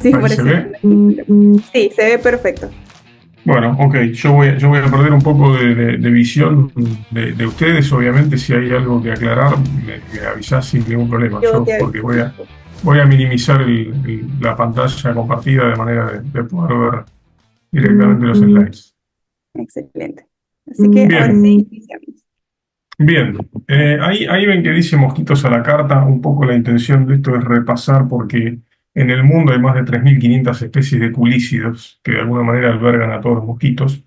Sí, Ahí por se eso. ve. Sí, se ve perfecto. Bueno, ok, yo voy a perder un poco de visión de ustedes. Obviamente, si hay algo que aclarar, me avisás sin ningún problema. Yo Yo, te porque aviso. voy a minimizar la pantalla compartida de manera de poder ver directamente los slides. Excelente. Así que ahora Bien, sí, iniciamos. bien. Ahí ven que dice mosquitos a la carta. Un poco la intención de esto es repasar porque en el mundo hay más de 3.500 especies de culícidos que de alguna manera albergan a todos los mosquitos.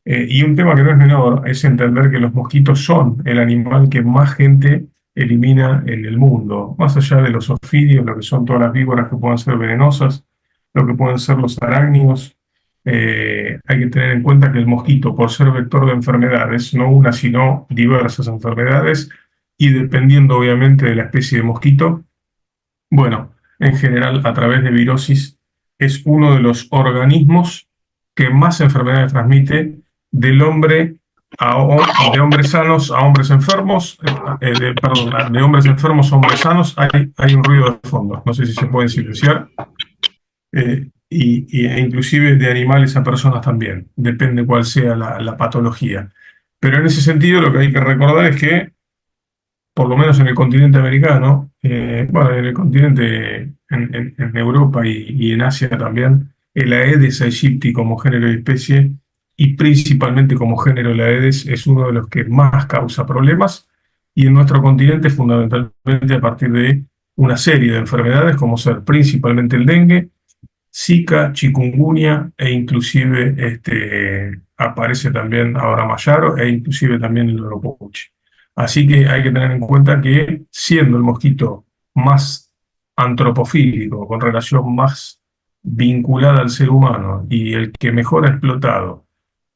Y un tema que no es menor es entender que los mosquitos son el animal que más gente elimina en el mundo, más allá de los ofidios, lo que son todas las víboras que pueden ser venenosas, lo que pueden ser los arácnidos. Hay que tener en cuenta que el mosquito, por ser vector de enfermedades, no una, sino diversas enfermedades, y dependiendo obviamente de la especie de mosquito, bueno, en general a través de virosis, es uno de los organismos que más enfermedades transmite del hombre de hombres sanos a hombres enfermos, perdón, de hombres enfermos a hombres sanos. Hay un ruido de fondo, no sé si se puede silenciar, e inclusive de animales a personas también, depende cuál sea la patología. Pero en ese sentido lo que hay que recordar es que por lo menos en el continente americano, bueno, en el continente, en Europa y en Asia también, el Aedes aegypti como género y especie, y principalmente como género el Aedes, es uno de los que más causa problemas, y en nuestro continente fundamentalmente a partir de una serie de enfermedades, como ser principalmente el dengue, Zika, chikungunya e inclusive aparece también ahora Mayaro e inclusive también el Loropochi. Así que hay que tener en cuenta que siendo el mosquito más antropofílico, con relación más vinculada al ser humano y el que mejor ha explotado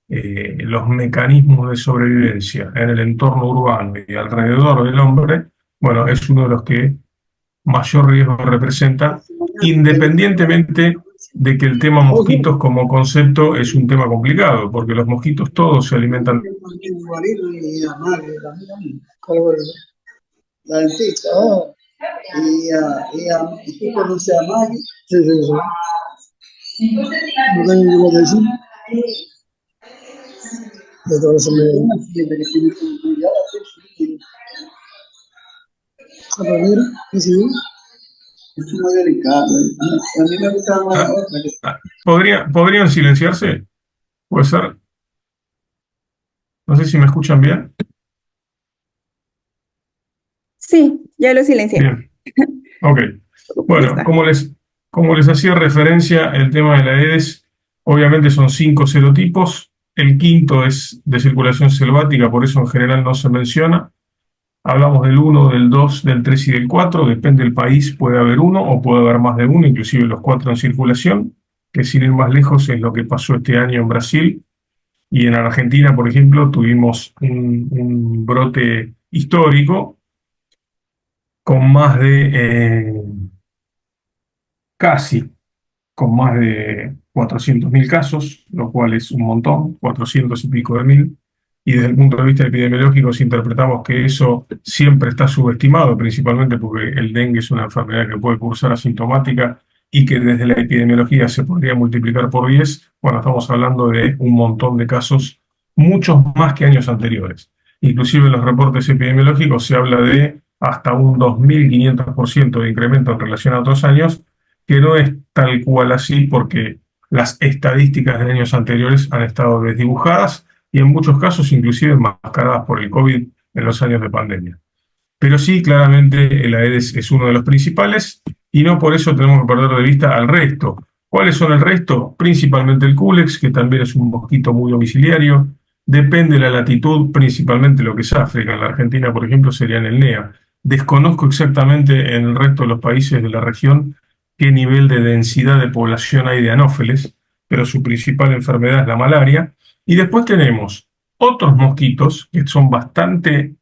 los mecanismos de sobrevivencia en el entorno urbano y alrededor del hombre, bueno, es uno de los que mayor riesgo representa, independientemente de que el tema mosquitos como concepto es un tema complicado, porque los mosquitos todos se alimentan. La dentista, y tú conoces a Maggie. Sí, sí, sí. No tengo que decir. De todo eso pero mira, ¿qué sí? Es muy delicado. A mí me gusta más la Ah, otra. ¿podrían silenciarse? ¿Puede ser? No sé si me escuchan bien. Sí, ya lo silencié. Bien, ok. Ya Bueno, está. como les hacía referencia, el tema de la Aedes, obviamente son 5 serotipos. El quinto es de circulación selvática, por eso en general no se menciona. Hablamos del uno, del 2, del 3 y del 4. Depende del país, puede haber uno o puede haber más de uno, inclusive los cuatro en circulación, que sin ir más lejos es lo que pasó este año en Brasil. Y en Argentina, por ejemplo, tuvimos un brote histórico con más de, casi, con más de 400.000 casos, lo cual es un montón, 400 y pico de mil. Y desde el punto de vista epidemiológico, si interpretamos que eso siempre está subestimado, principalmente porque el dengue es una enfermedad que puede cursar asintomática y que desde la epidemiología se podría multiplicar por 10, bueno, estamos hablando de un montón de casos, muchos más que años anteriores. Inclusive en los reportes epidemiológicos se habla de hasta un 2.500% de incremento en relación a otros años, que no es tal cual así porque las estadísticas de años anteriores han estado desdibujadas y en muchos casos inclusive enmascaradas por el COVID en los años de pandemia. Pero sí, claramente el Aedes es uno de los principales y no por eso tenemos que perder de vista al resto. ¿Cuáles son el resto? Principalmente el Culex, que también es un mosquito muy domiciliario. Depende de la latitud, principalmente lo que es África. En la Argentina, por ejemplo, serían el NEA. Desconozco exactamente en el resto de los países de la región qué nivel de densidad de población hay de anófeles, pero su principal enfermedad es la malaria. Y después tenemos otros mosquitos que son bastante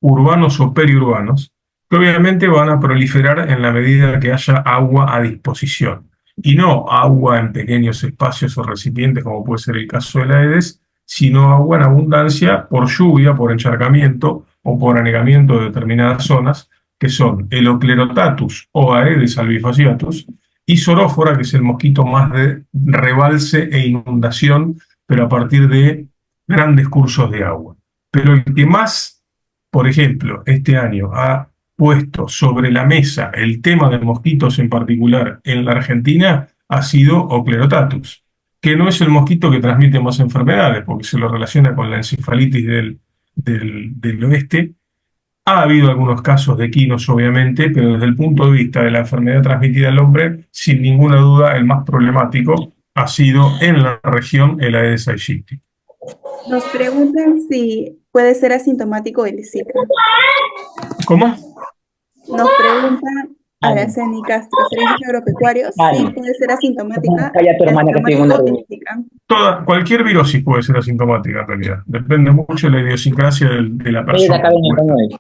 urbanos o periurbanos, que obviamente van a proliferar en la medida que haya agua a disposición. Y no agua en pequeños espacios o recipientes, como puede ser el caso de la Aedes, sino agua en abundancia por lluvia, por encharcamiento o por anegamiento de determinadas zonas, que son el Oclerotatus o Aedes albifasciatus y Sorófora, que es el mosquito más de rebalse e inundación, pero a partir de grandes cursos de agua. Pero el que más, por ejemplo, este año ha puesto sobre la mesa el tema de mosquitos en particular en la Argentina ha sido Oclerotatus, que no es el mosquito que transmite más enfermedades, porque se lo relaciona con la encefalitis del oeste. Ha habido algunos casos de quinos, obviamente, pero desde el punto de vista de la enfermedad transmitida al hombre, sin ninguna duda el más problemático ha sido en la región el Aedes aegypti. Nos preguntan si puede ser asintomático el Zika. ¿Cómo? Nos preguntan Araceli Castro, Servicios Agropecuarios, si puede ser asintomática, Calla tu hermana que tengo una asintomático reunión. el Zika. Cualquier virosis puede ser asintomática en realidad. Depende mucho de la idiosincrasia de la Ella persona. acá viene con hoy.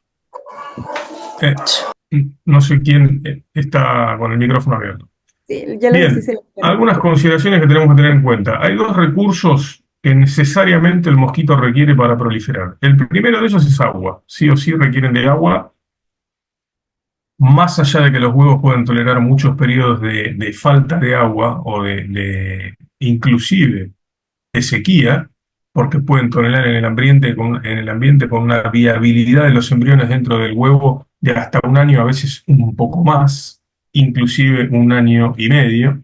No sé quién está con el micrófono abierto. Sí, ya les Bien, hice la algunas consideraciones que tenemos que tener en cuenta. Hay dos recursos que necesariamente el mosquito requiere para proliferar. El primero de ellos es agua. Sí o sí requieren de agua. Más allá de que los huevos pueden tolerar muchos periodos de falta de agua o inclusive de sequía, porque pueden tolerar en el ambiente con una viabilidad de los embriones dentro del huevo de hasta un año, a veces un poco más, inclusive un año y medio,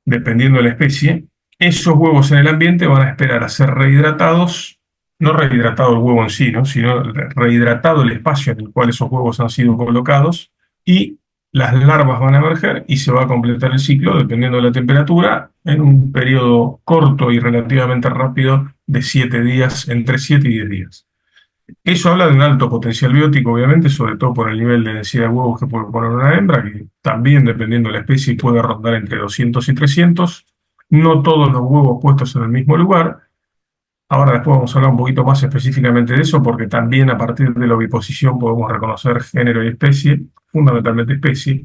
dependiendo de la especie. Esos huevos en el ambiente van a esperar a ser rehidratados, no rehidratado el huevo en sí, ¿no? Sino rehidratado el espacio en el cual esos huevos han sido colocados, y las larvas van a emerger y se va a completar el ciclo, dependiendo de la temperatura, en un periodo corto y relativamente rápido de 7 días, entre 7 y 10 días. Eso habla de un alto potencial biótico, obviamente, sobre todo por el nivel de densidad de huevos que puede poner una hembra, que también, dependiendo de la especie, puede rondar entre 200 y 300. No todos los huevos puestos en el mismo lugar. Ahora después vamos a hablar un poquito más específicamente de eso, porque también a partir de la oviposición podemos reconocer género y especie, fundamentalmente especie,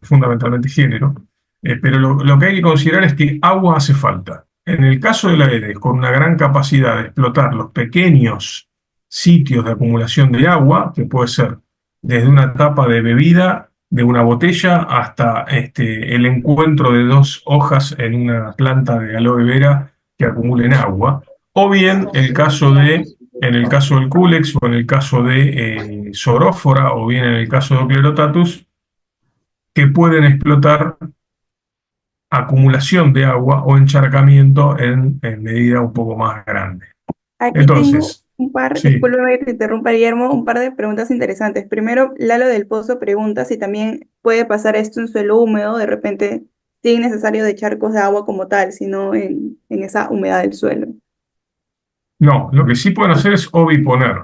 fundamentalmente género. Pero lo que hay que considerar es que agua hace falta. En el caso de la Aedes, con una gran capacidad de explotar los pequeños sitios de acumulación de agua, que puede ser desde una tapa de bebida de una botella hasta el encuentro de dos hojas en una planta de aloe vera que acumulen agua, o bien en el caso del Culex, o en el caso de Sorófora, o bien en el caso de Oclerotatus, que pueden explotar acumulación de agua o encharcamiento en medida un poco más grande. Aquí Entonces, tengo un par, sí. discúlpame que te interrumpa, Guillermo, un par de preguntas interesantes. Primero, Lalo del Pozo pregunta si también puede pasar esto en suelo húmedo, de repente, sin necesario de charcos de agua como tal, sino en esa humedad del suelo. No, lo que sí pueden hacer es oviponer.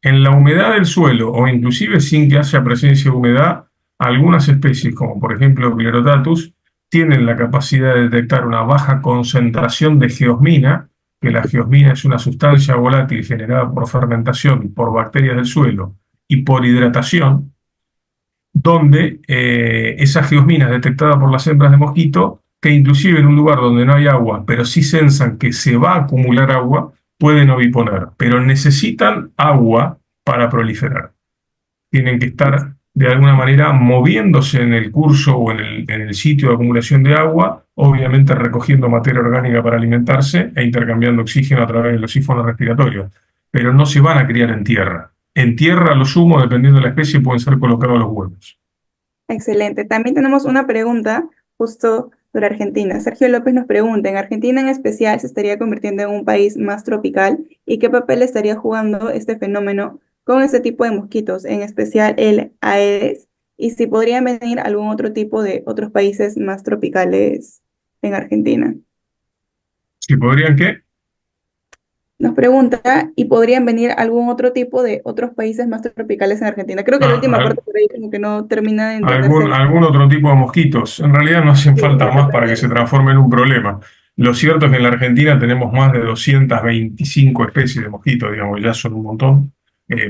En la humedad del suelo, o inclusive sin que haya presencia de humedad, algunas especies, como por ejemplo Sclerotatus, tienen la capacidad de detectar una baja concentración de geosmina, que la geosmina es una sustancia volátil generada por fermentación, por bacterias del suelo y por hidratación, donde esa geosmina es detectada por las hembras de mosquito, que inclusive en un lugar donde no hay agua, pero sí sensan que se va a acumular agua, pueden oviponer, pero necesitan agua para proliferar. Tienen que estar de alguna manera moviéndose en el curso o en el sitio de acumulación de agua, obviamente recogiendo materia orgánica para alimentarse e intercambiando oxígeno a través de los sífonos respiratorios, pero no se van a criar en tierra. En tierra, a lo sumo, dependiendo de la especie, pueden ser colocados los huevos. Excelente. También tenemos una pregunta justo sobre Argentina. Sergio López nos pregunta, ¿en Argentina en especial se estaría convirtiendo en un país más tropical? ¿Y qué papel estaría jugando este fenómeno con este tipo de mosquitos, en especial el Aedes? Y si podrían venir algún otro tipo de otros países más tropicales en Argentina. ¿Sí podrían qué? Nos pregunta, ¿y podrían venir algún otro tipo de otros países más tropicales en Argentina? Creo que la última parte por ahí como que no termina de entenderse. Algún otro tipo de mosquitos. En realidad no hacen Sí, falta más para que exactamente. se transforme en un problema. Lo cierto es que en la Argentina tenemos más de 225 especies de mosquitos, digamos, ya son un montón,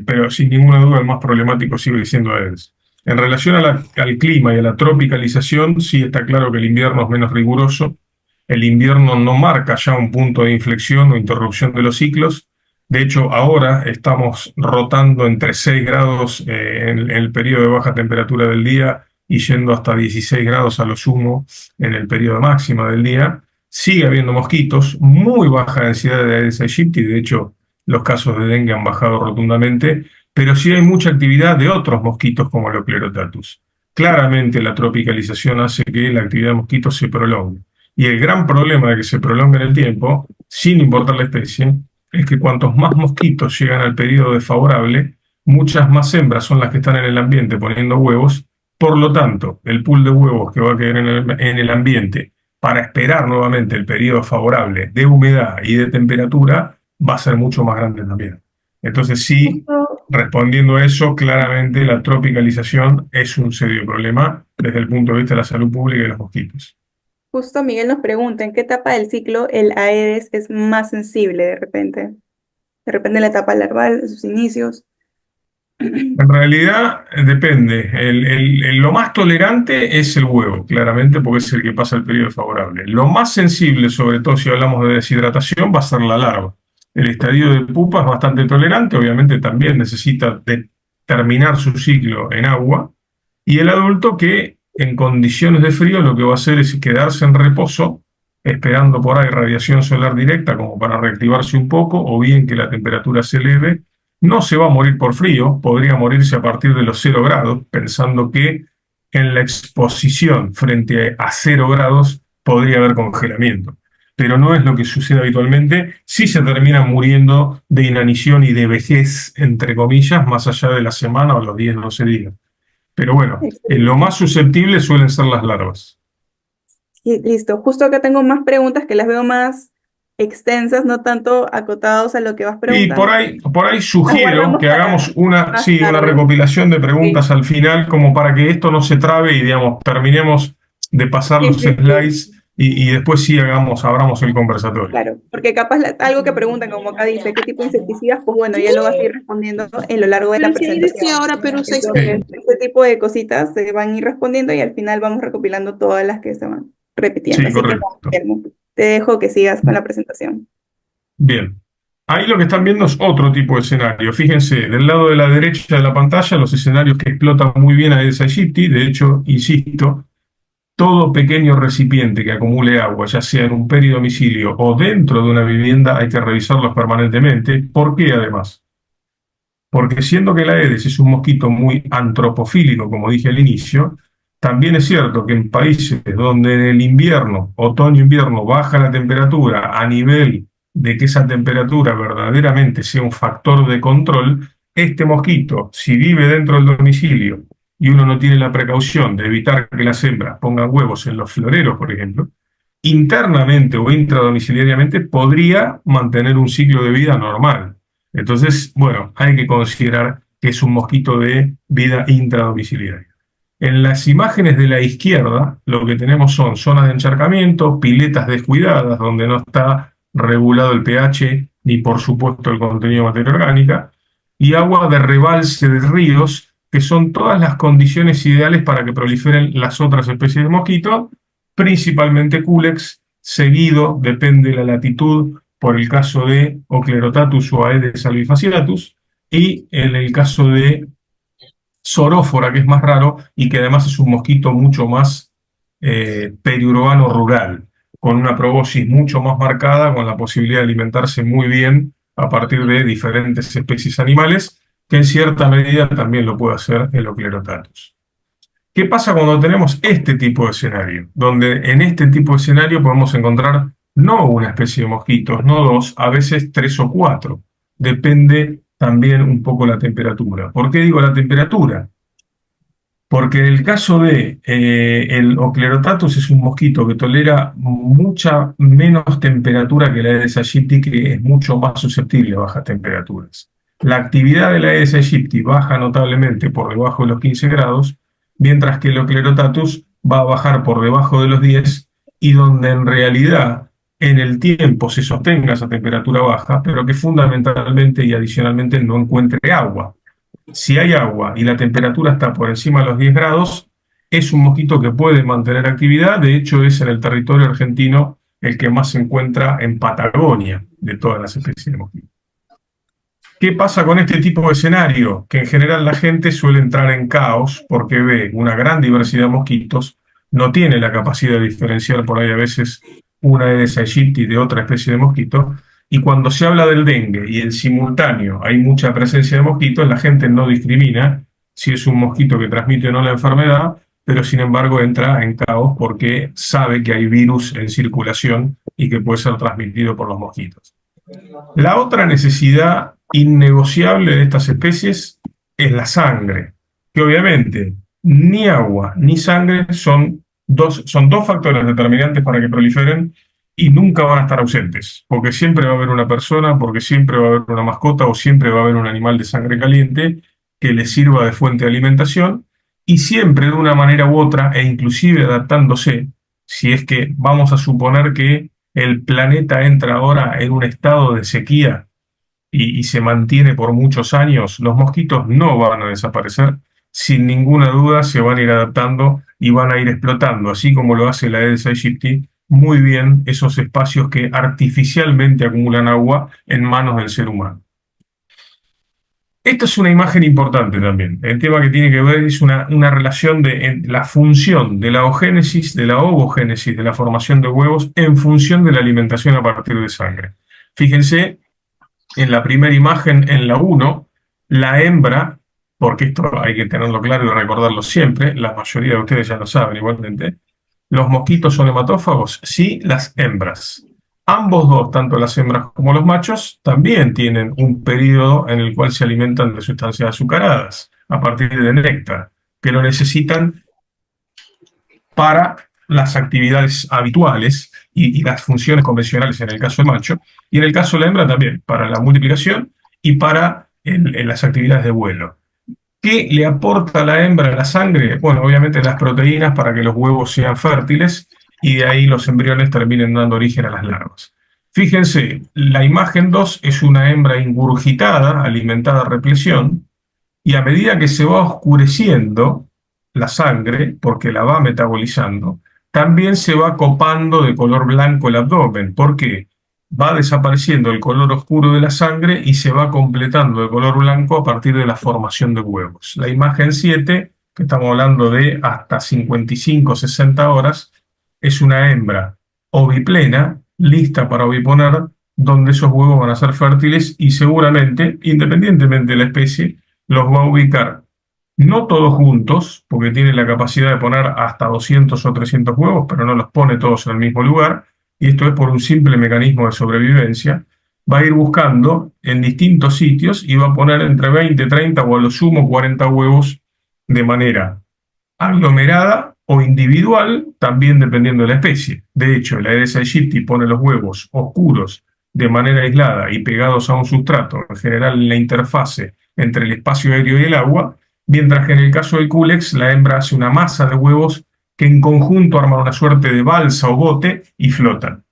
pero sin ninguna duda el más problemático sigue siendo Aedes. En relación al clima y a la tropicalización, sí está claro que el invierno es menos riguroso. El invierno no marca ya un punto de inflexión o interrupción de los ciclos. De hecho, ahora estamos rotando entre 6 grados en el periodo de baja temperatura del día y yendo hasta 16 grados a lo sumo en el periodo máximo del día. Sigue habiendo mosquitos, muy baja densidad de Aedes aegypti, de hecho los casos de dengue han bajado rotundamente, pero sí hay mucha actividad de otros mosquitos como el Oclerotatus. Claramente la tropicalización hace que la actividad de mosquitos se prolongue. Y el gran problema de que se prolongue en el tiempo, sin importar la especie, es que cuantos más mosquitos llegan al periodo desfavorable, muchas más hembras son las que están en el ambiente poniendo huevos. Por lo tanto, el pool de huevos que va a quedar en el ambiente para esperar nuevamente el periodo favorable de humedad y de temperatura va a ser mucho más grande también. Entonces sí, Justo, respondiendo a eso, claramente la tropicalización es un serio problema desde el punto de vista de la salud pública y de los mosquitos. justo Miguel nos pregunta, ¿en qué etapa del ciclo el Aedes es más sensible de repente? De repente en la etapa larval, en sus inicios. En realidad depende. Lo más tolerante es el huevo, claramente, porque es el que pasa el periodo favorable. Lo más sensible, sobre todo si hablamos de deshidratación, va a ser la larva. El estadio de pupa es bastante tolerante, obviamente también necesita terminar su ciclo en agua. Y el adulto que en condiciones de frío lo que va a hacer es quedarse en reposo, esperando por ahí radiación solar directa como para reactivarse un poco, o bien que la temperatura se eleve. No se va a morir por frío, podría morirse a partir de los 0 grados, pensando que en la exposición frente a 0 grados podría haber congelamiento. Pero no es lo que sucede habitualmente. Sí se termina muriendo de inanición y de vejez, entre comillas, más allá de la semana o los 10, 12 días. Pero bueno, lo Excelente. más susceptible suelen ser las larvas. Y listo, justo acá tengo más preguntas que las veo más extensas, no tanto acotados a lo que vas Y preguntando. por ahí Las sugiero guardamos que hagamos para más una tarde. recopilación de Sí, preguntas al final, como para que esto no se trabe y, digamos, terminemos de pasar sí, los sí, sí, slides y después sí abramos el conversatorio. claro, porque capaz algo que preguntan, como acá dice, ¿qué tipo de insecticidas? Pues bueno, ya lo vas a ir respondiendo en lo largo de la Pero si ahí decía presentación. ahora Perú 6. Entonces, Sí, este tipo de cositas se van a ir respondiendo y al final vamos recopilando todas las que se van repitiendo. sí, Así que, nada, correcto. Guillermo, te dejo que sigas con la presentación. Bien. Ahí lo que están viendo es otro tipo de escenario. Fíjense, del lado de la derecha de la pantalla, los escenarios que explotan muy bien a Aedes aegypti. De hecho, insisto, todo pequeño recipiente que acumule agua, ya sea en un peridomicilio o dentro de una vivienda, hay que revisarlos permanentemente. ¿Por qué además? Porque siendo que el Aedes es un mosquito muy antropofílico, como dije al inicio, también es cierto que en países donde en el invierno, otoño-invierno, baja la temperatura a nivel de que esa temperatura verdaderamente sea un factor de control, este mosquito, si vive dentro del domicilio y uno no tiene la precaución de evitar que las hembras pongan huevos en los floreros, por ejemplo, internamente o intradomiciliariamente podría mantener un ciclo de vida normal. Entonces, bueno, hay que considerar que es un mosquito de vida intradomiciliaria. En las imágenes de la izquierda, lo que tenemos son zonas de encharcamiento, piletas descuidadas donde no está regulado el pH ni por supuesto el contenido de materia orgánica, y agua de rebalse de ríos, que son todas las condiciones ideales para que proliferen las otras especies de mosquito, principalmente Culex, seguido, depende de la latitud, por el caso de Oclerotatus o Aedes albifacinatus, y en el caso de Sorófora, que es más raro y que además es un mosquito mucho más periurbano rural, con una proboscis mucho más marcada, con la posibilidad de alimentarse muy bien a partir de diferentes especies animales, que en cierta medida también lo puede hacer el Oclerotatus. ¿Qué pasa cuando tenemos este tipo de escenario? Donde en este tipo de escenario podemos encontrar no una especie de mosquitos, no dos, a veces 3 o 4. Depende también un poco la temperatura. ¿Por qué digo la temperatura? Porque en el caso de el Oclerotatus es un mosquito que tolera mucha menos temperatura que la Aedes aegypti, que es mucho más susceptible a bajas temperaturas. La actividad de la Aedes aegypti baja notablemente por debajo de los 15 grados, mientras que el Oclerotatus va a bajar por debajo de los 10 y donde en realidad en el tiempo se sostenga esa temperatura baja, pero que fundamentalmente y adicionalmente no encuentre agua. Si hay agua y la temperatura está por encima de los 10 grados, es un mosquito que puede mantener actividad. De hecho, es en el territorio argentino el que más se encuentra en Patagonia de todas las especies de mosquitos. ¿Qué pasa con este tipo de escenario? Que en general la gente suele entrar en caos porque ve una gran diversidad de mosquitos, no tiene la capacidad de diferenciar por ahí a veces una Aedes aegypti de otra especie de mosquito, y cuando se habla del dengue y en simultáneo hay mucha presencia de mosquitos, la gente no discrimina si es un mosquito que transmite o no la enfermedad, pero sin embargo entra en caos porque sabe que hay virus en circulación y que puede ser transmitido por los mosquitos. La otra necesidad innegociable de estas especies es la sangre, que obviamente ni agua ni sangre son dos factores determinantes para que proliferen y nunca van a estar ausentes, porque siempre va a haber una persona, porque siempre va a haber una mascota o siempre va a haber un animal de sangre caliente que les sirva de fuente de alimentación y siempre de una manera u otra e inclusive adaptándose, si es que vamos a suponer que el planeta entra ahora en un estado de sequía y se mantiene por muchos años, los mosquitos no van a desaparecer, sin ninguna duda se van a ir adaptando y van a ir explotando, así como lo hace la Aedes aegypti, muy bien esos espacios que artificialmente acumulan agua en manos del ser humano. Esta es una imagen importante también. El tema que tiene que ver es una relación de la función de la oogénesis, de la ovogénesis, de la formación de huevos en función de la alimentación a partir de sangre. Fíjense en la primera imagen, en la 1, la hembra, porque esto hay que tenerlo claro y recordarlo siempre, la mayoría de ustedes ya lo saben igualmente, ¿los mosquitos son hematófagos? Sí, las hembras. Ambos dos, tanto las hembras como los machos, también tienen un periodo en el cual se alimentan de sustancias azucaradas, a partir de néctar, que lo necesitan para las actividades habituales y las funciones convencionales en el caso del macho, y en el caso de la hembra también, para la multiplicación y para en las actividades de vuelo. ¿Qué le aporta la hembra a la sangre? Bueno, obviamente las proteínas para que los huevos sean fértiles y de ahí los embriones terminen dando origen a las larvas. Fíjense, la imagen 2 es una hembra ingurgitada, alimentada a represión, y a medida que se va oscureciendo la sangre, porque la va metabolizando, también se va copando de color blanco el abdomen. ¿Por qué? Va desapareciendo el color oscuro de la sangre y se va completando de color blanco a partir de la formación de huevos. La imagen 7, que estamos hablando de hasta 55-60 horas, es una hembra oviplena, lista para oviponer, donde esos huevos van a ser fértiles y seguramente, independientemente de la especie, los va a ubicar no todos juntos, porque tiene la capacidad de poner hasta 200 o 300 huevos, pero no los pone todos en el mismo lugar, y esto es por un simple mecanismo de sobrevivencia. Va a ir buscando en distintos sitios y va a poner entre 20, 30 o a lo sumo 40 huevos de manera aglomerada o individual, también dependiendo de la especie. De hecho, la Aedes aegypti pone los huevos oscuros de manera aislada y pegados a un sustrato, en general en la interfase entre el espacio aéreo y el agua, mientras que en el caso del Culex la hembra hace una masa de huevos que en conjunto arman una suerte de balsa o bote y flotan.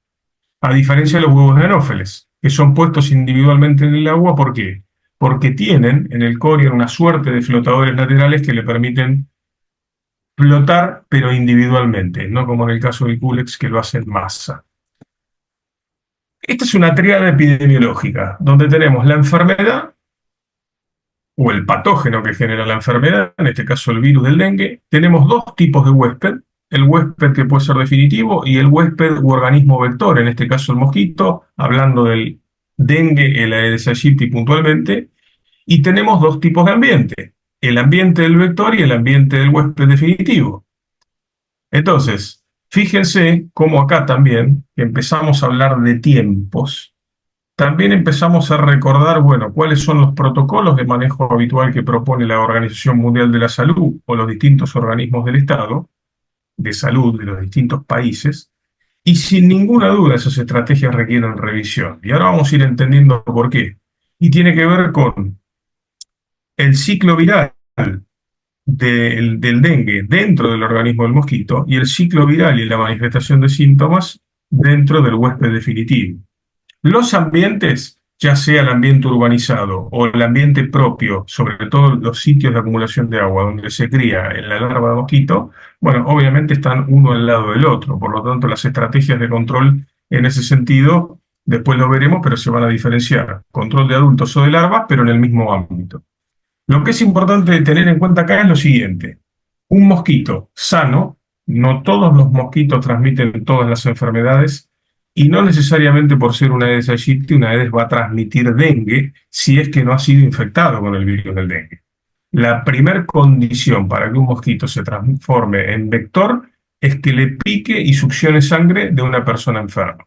A diferencia de los huevos de Anófeles, que son puestos individualmente en el agua, ¿por qué? Porque tienen en el corion una suerte de flotadores laterales que le permiten flotar, pero individualmente, no como en el caso del Culex que lo hace en masa. Esta es una tríada epidemiológica, donde tenemos la enfermedad o el patógeno que genera la enfermedad, en este caso el virus del dengue. Tenemos dos tipos de huésped, el huésped que puede ser definitivo y el huésped u organismo vector, en este caso el mosquito, hablando del dengue, el Aedes aegypti puntualmente, y tenemos dos tipos de ambiente, el ambiente del vector y el ambiente del huésped definitivo. Entonces, fíjense cómo acá también empezamos a hablar de tiempos. También empezamos a recordar, bueno, cuáles son los protocolos de manejo habitual que propone la Organización Mundial de la Salud o los distintos organismos del Estado de salud de los distintos países, y sin ninguna duda esas estrategias requieren revisión. Y ahora vamos a ir entendiendo por qué. Y tiene que ver con el ciclo viral del dengue dentro del organismo del mosquito y el ciclo viral y la manifestación de síntomas dentro del huésped definitivo. Los ambientes, ya sea el ambiente urbanizado o el ambiente propio, sobre todo los sitios de acumulación de agua donde se cría en la larva de mosquito, bueno, obviamente están uno al lado del otro, por lo tanto las estrategias de control en ese sentido Después lo veremos, pero se van a diferenciar control de adultos o de larvas, pero en el mismo ámbito. Lo que es importante tener en cuenta acá es lo siguiente. Un mosquito sano, no todos los mosquitos transmiten todas las enfermedades y no necesariamente por ser una Aedes aegypti, una Aedes va a transmitir dengue si es que no ha sido infectado con el virus del dengue. La primera condición para que un mosquito se transforme en vector es que le pique y succione sangre de una persona enferma.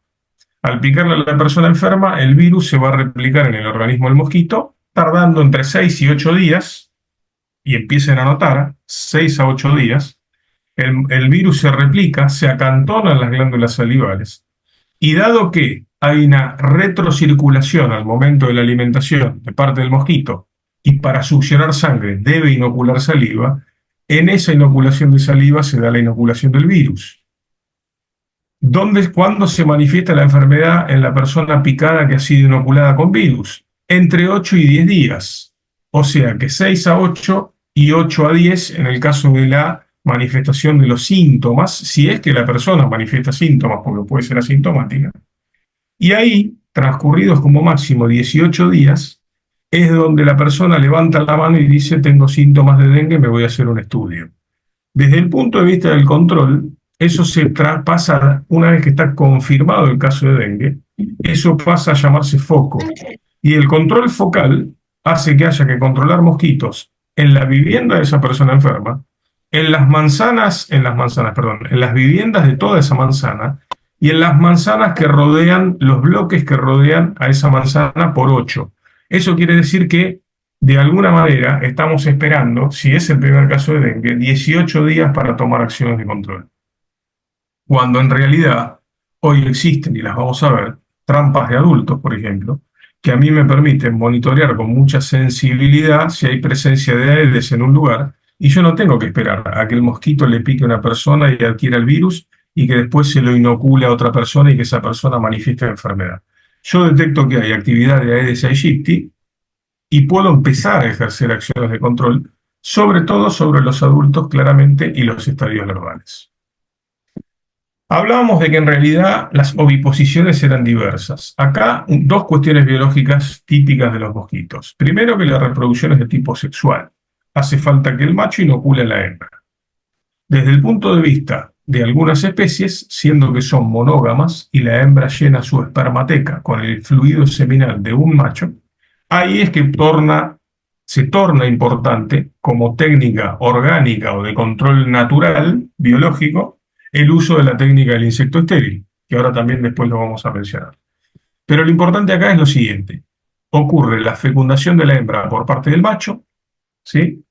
Al picarle a la persona enferma, el virus se va a replicar en el organismo del mosquito, tardando entre 6 y 8 días, y empiecen a notar, 6 a 8 días, el virus se replica, se acantona en las glándulas salivales, y dado que hay una retrocirculación al momento de la alimentación de parte del mosquito, y para succionar sangre debe inocular saliva, en esa inoculación de saliva se da la inoculación del virus. ¿Cuándo se manifiesta la enfermedad en la persona picada que ha sido inoculada con virus? Entre 8 y 10 días. O sea que 6 a 8 y 8 a 10 en el caso de la manifestación de los síntomas, si es que la persona manifiesta síntomas, porque puede ser asintomática. Y ahí, transcurridos como máximo 18 días, es donde la persona levanta la mano y dice: tengo síntomas de dengue, me voy a hacer un estudio. Desde el punto de vista del control, eso se pasa, una vez que está confirmado el caso de dengue, eso pasa a llamarse foco. Y el control focal hace que haya que controlar mosquitos en la vivienda de esa persona enferma, en las viviendas de toda esa manzana y en las manzanas que rodean, los bloques que rodean a esa manzana por 8. Eso quiere decir que de alguna manera estamos esperando, si es el primer caso de dengue, 18 días para tomar acciones de control. Cuando en realidad hoy existen, y las vamos a ver, trampas de adultos, por ejemplo, que a mí me permiten monitorear con mucha sensibilidad si hay presencia de Aedes en un lugar, y yo no tengo que esperar a que el mosquito le pique a una persona y adquiera el virus y que después se lo inocule a otra persona y que esa persona manifieste la enfermedad. Yo detecto que hay actividad de Aedes aegypti y puedo empezar a ejercer acciones de control, sobre todo sobre los adultos claramente y los estadios larvales. Hablábamos de que en realidad las oviposiciones eran diversas. Acá dos cuestiones biológicas típicas de los mosquitos. Primero, que la reproducción es de tipo sexual. Hace falta que el macho inocule a la hembra. Desde el punto de vista de algunas especies, siendo que son monógamas y la hembra llena su espermateca con el fluido seminal de un macho, ahí es que se torna importante como técnica orgánica o de control natural, biológico, el uso de la técnica del insecto estéril, que ahora también después lo vamos a mencionar. Pero lo importante acá es lo siguiente. Ocurre la fecundación de la hembra por parte del macho, ¿sí?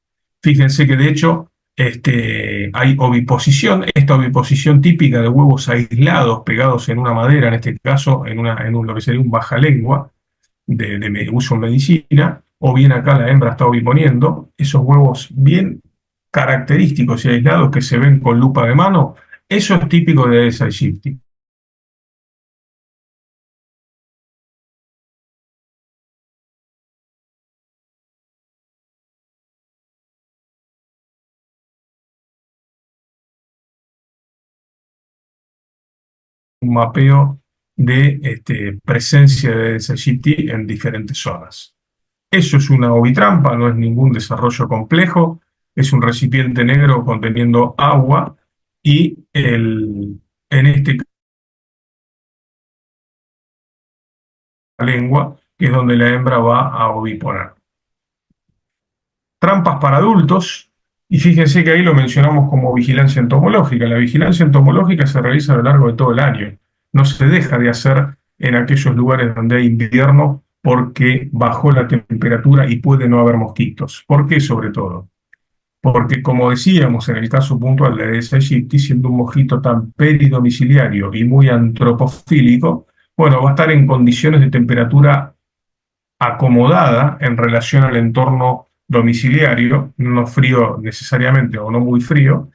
Fíjense que de hecho hay oviposición, esta oviposición típica de huevos aislados pegados en una madera, en este caso en lo que sería un bajalengua de uso en medicina, o bien acá la hembra está oviponiendo, esos huevos bien característicos y aislados que se ven con lupa de mano, eso es típico de Aedes aegypti. Un mapeo de presencia de Aedes aegypti en diferentes zonas. Eso es una ovitrampa, no es ningún desarrollo complejo, es un recipiente negro conteniendo agua y en este caso la lengua, que es donde la hembra va a oviponar. Trampas para adultos, y fíjense que ahí lo mencionamos como vigilancia entomológica. La vigilancia entomológica se realiza a lo largo de todo el año. No se deja de hacer en aquellos lugares donde hay invierno porque bajó la temperatura y puede no haber mosquitos. ¿Por qué sobre todo? Porque, como decíamos en el caso puntual de Aedes aegypti, siendo un mosquito tan peridomiciliario y muy antropofílico, bueno, va a estar en condiciones de temperatura acomodada en relación al entorno domiciliario, no frío necesariamente o no muy frío,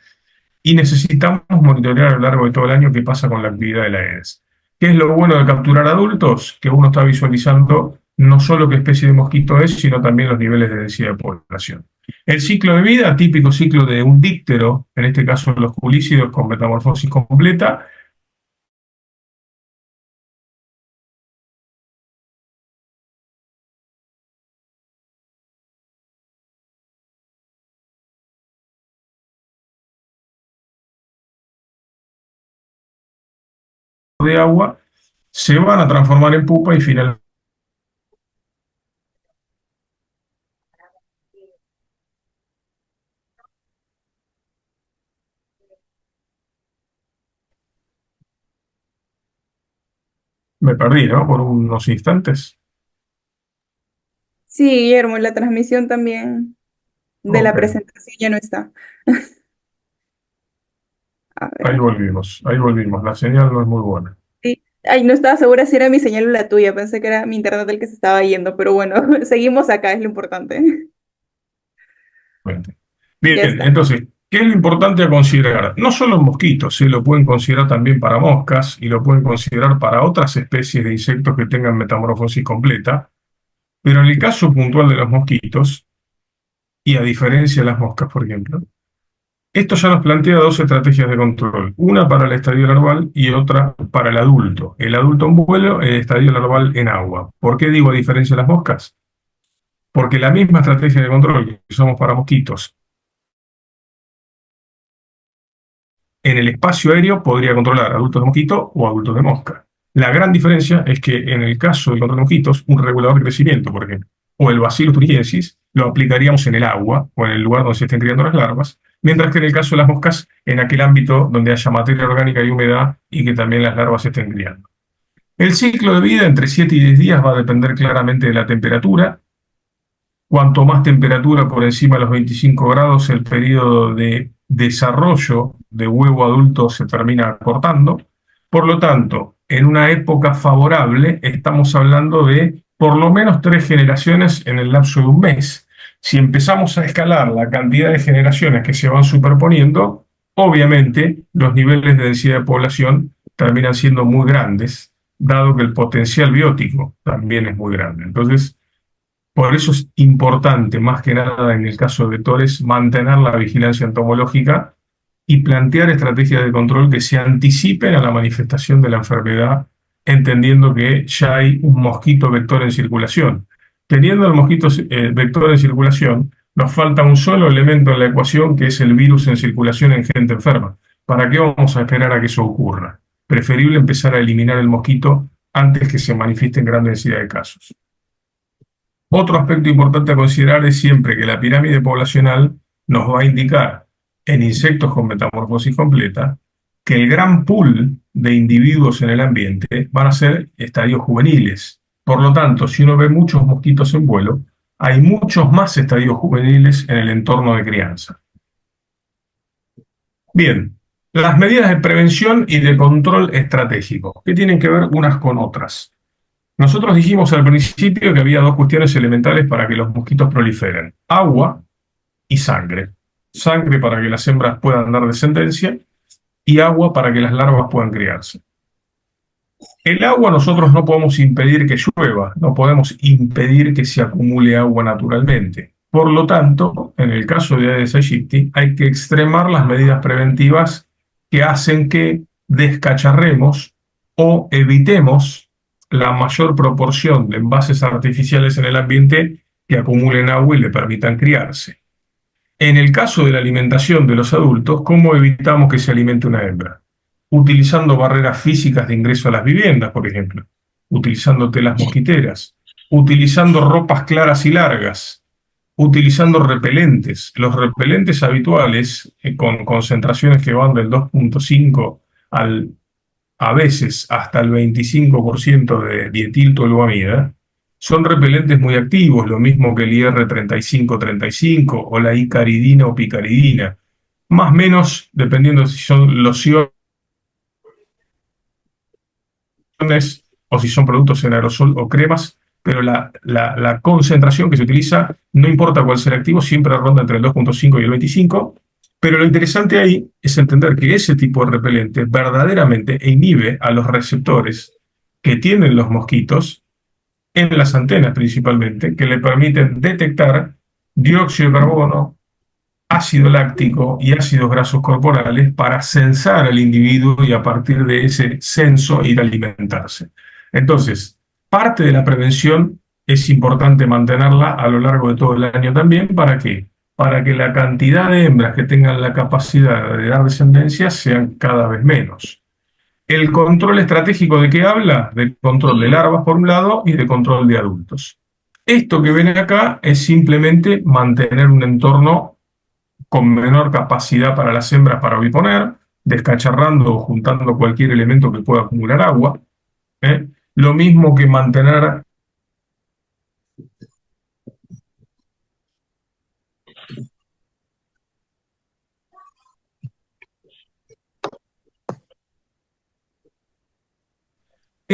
y necesitamos monitorear a lo largo de todo el año qué pasa con la actividad de la Aedes. ¿Qué es lo bueno de capturar adultos? Que uno está visualizando no solo qué especie de mosquito es, sino también los niveles de densidad de población. El ciclo de vida, típico ciclo de un díptero, en este caso los culícidos con metamorfosis completa, de agua se van a transformar en pupa y finalmente... Me perdí, ¿no? Por unos instantes. Sí, Guillermo, la transmisión también de la Ok, presentación ya no está. A ahí ver. volvimos, ahí volvimos. La señal no es muy buena. Sí. Ay, no estaba segura si era mi señal o la tuya. Pensé que era mi internet el que se estaba yendo, pero bueno, seguimos acá, es lo importante. Ya Bien, está. entonces, ¿qué es lo importante a considerar? No solo mosquitos, se lo pueden considerar también para moscas y lo pueden considerar para otras especies de insectos que tengan metamorfosis completa, pero en el caso puntual de los mosquitos, y a diferencia de las moscas, por ejemplo, esto ya nos plantea dos estrategias de control, una para el estadio larval y otra para el adulto. El adulto en vuelo, el estadio larval en agua. ¿Por qué digo a diferencia de las moscas? Porque la misma estrategia de control que usamos para mosquitos en el espacio aéreo podría controlar adultos de mosquito o adultos de mosca. La gran diferencia es que en el caso del control de mosquitos, un regulador de crecimiento, por ejemplo, o el Bacillus thuringiensis, lo aplicaríamos en el agua o en el lugar donde se estén criando las larvas, mientras que en el caso de las moscas, en aquel ámbito donde haya materia orgánica y humedad y que también las larvas se estén criando. El ciclo de vida entre 7 y 10 días va a depender claramente de la temperatura. Cuanto más temperatura por encima de los 25 grados, el periodo de desarrollo de huevo adulto se termina acortando. Por lo tanto, en una época favorable, estamos hablando de por lo menos 3 generaciones en el lapso de un mes. Si empezamos a escalar la cantidad de generaciones que se van superponiendo, obviamente los niveles de densidad de población terminan siendo muy grandes, dado que el potencial biótico también es muy grande. Entonces, por eso es importante, más que nada en el caso de vectores, mantener la vigilancia entomológica y plantear estrategias de control que se anticipen a la manifestación de la enfermedad, entendiendo que ya hay un mosquito vector en circulación. Teniendo el mosquito vector en circulación, nos falta un solo elemento en la ecuación, que es el virus en circulación en gente enferma. ¿Para qué vamos a esperar a que eso ocurra? Preferible empezar a eliminar el mosquito antes que se manifieste en gran densidad de casos. Otro aspecto importante a considerar es siempre que la pirámide poblacional nos va a indicar en insectos con metamorfosis completa que el gran pool de individuos en el ambiente van a ser estadios juveniles. Por lo tanto, si uno ve muchos mosquitos en vuelo, hay muchos más estadios juveniles en el entorno de crianza. Bien, las medidas de prevención y de control estratégico, que tienen que ver unas con otras. Nosotros dijimos al principio que había dos cuestiones elementales para que los mosquitos proliferen: agua y sangre. Sangre para que las hembras puedan dar descendencia y agua para que las larvas puedan criarse. El agua nosotros no podemos impedir que llueva, no podemos impedir que se acumule agua naturalmente. Por lo tanto, en el caso de Aedes aegypti, hay que extremar las medidas preventivas que hacen que descacharremos o evitemos la mayor proporción de envases artificiales en el ambiente que acumulen agua y le permitan criarse. En el caso de la alimentación de los adultos, ¿cómo evitamos que se alimente una hembra? Utilizando barreras físicas de ingreso a las viviendas, por ejemplo, utilizando telas mosquiteras, utilizando ropas claras y largas, utilizando repelentes. Los repelentes habituales, con concentraciones que van del 2,5 al a veces hasta el 25% de dietiltoluamida, son repelentes muy activos, lo mismo que el IR3535 o la icaridina o picaridina, más o menos dependiendo si son lociones o si son productos en aerosol o cremas, pero la concentración que se utiliza, no importa cuál sea el activo, siempre ronda entre el 2,5 y el 25. Pero lo interesante ahí es entender que ese tipo de repelente verdaderamente inhibe a los receptores que tienen los mosquitos en las antenas principalmente, que le permiten detectar dióxido de carbono, ácido láctico y ácidos grasos corporales para censar al individuo y a partir de ese censo ir a alimentarse. Entonces, parte de la prevención es importante mantenerla a lo largo de todo el año también. ¿Para qué? Para que la cantidad de hembras que tengan la capacidad de dar descendencia sean cada vez menos. El control estratégico ¿de qué habla? De control de larvas por un lado y de control de adultos. Esto que ven acá es simplemente mantener un entorno con menor capacidad para las hembras para oviponer, descacharrando o juntando cualquier elemento que pueda acumular agua. ¿eh? Lo mismo que mantener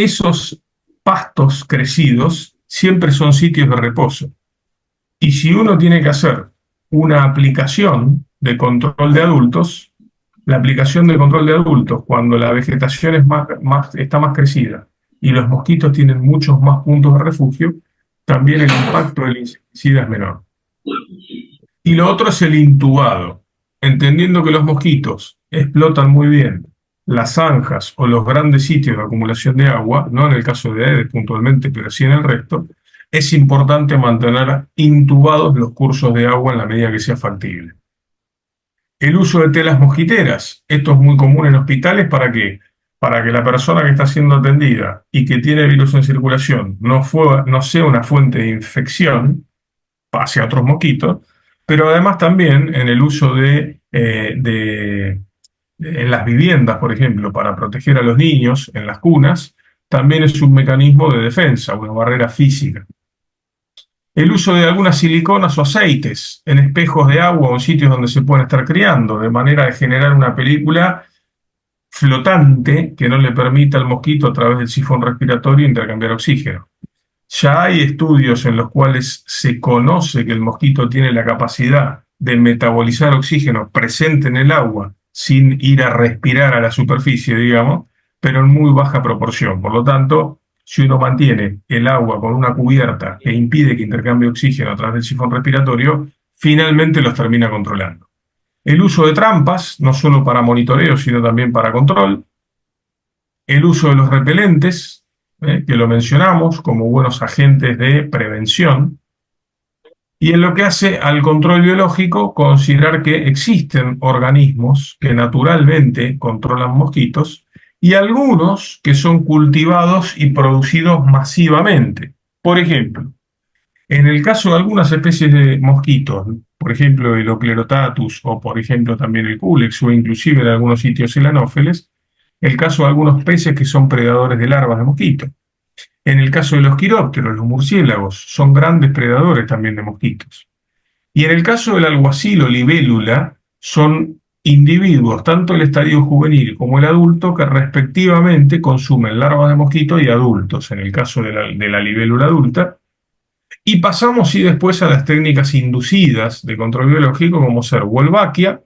esos pastos crecidos, siempre son sitios de reposo. Y si uno tiene que hacer una aplicación de control de adultos, la aplicación de control de adultos, cuando la vegetación está más crecida y los mosquitos tienen muchos más puntos de refugio, también el impacto del insecticida es menor. Y lo otro es el intubado, entendiendo que los mosquitos explotan muy bien las zanjas o los grandes sitios de acumulación de agua, no en el caso de Aedes puntualmente, pero sí en el resto, es importante mantener intubados los cursos de agua en la medida que sea factible. El uso de telas mosquiteras, esto es muy común en hospitales, ¿para qué? Para que la persona que está siendo atendida y que tiene virus en circulación no sea una fuente de infección hacia otros mosquitos, pero además también en el uso en las viviendas, por ejemplo, para proteger a los niños en las cunas, también es un mecanismo de defensa, una barrera física. El uso de algunas siliconas o aceites en espejos de agua o en sitios donde se pueden estar criando, de manera de generar una película flotante que no le permita al mosquito a través del sifón respiratorio intercambiar oxígeno. Ya hay estudios en los cuales se conoce que el mosquito tiene la capacidad de metabolizar oxígeno presente en el agua sin ir a respirar a la superficie, digamos, pero en muy baja proporción. Por lo tanto, si uno mantiene el agua con una cubierta que impide que intercambie oxígeno a través del sifón respiratorio, finalmente los termina controlando. El uso de trampas, no solo para monitoreo, sino también para control. El uso de los repelentes, que lo mencionamos como buenos agentes de prevención. Y en lo que hace al control biológico, considerar que existen organismos que naturalmente controlan mosquitos y algunos que son cultivados y producidos masivamente. Por ejemplo, en el caso de algunas especies de mosquitos, por ejemplo el Oclerotatus o por ejemplo también el Culex o inclusive en algunos sitios el Anopheles, el caso de algunos peces que son predadores de larvas de mosquitos. En el caso de los quirópteros, los murciélagos, son grandes predadores también de mosquitos. Y en el caso del alguacil o libélula, son individuos, tanto el estadio juvenil como el adulto, que respectivamente consumen larvas de mosquito y adultos, en el caso de la libélula adulta. Y pasamos y después a las técnicas inducidas de control biológico, como ser Wolbachia,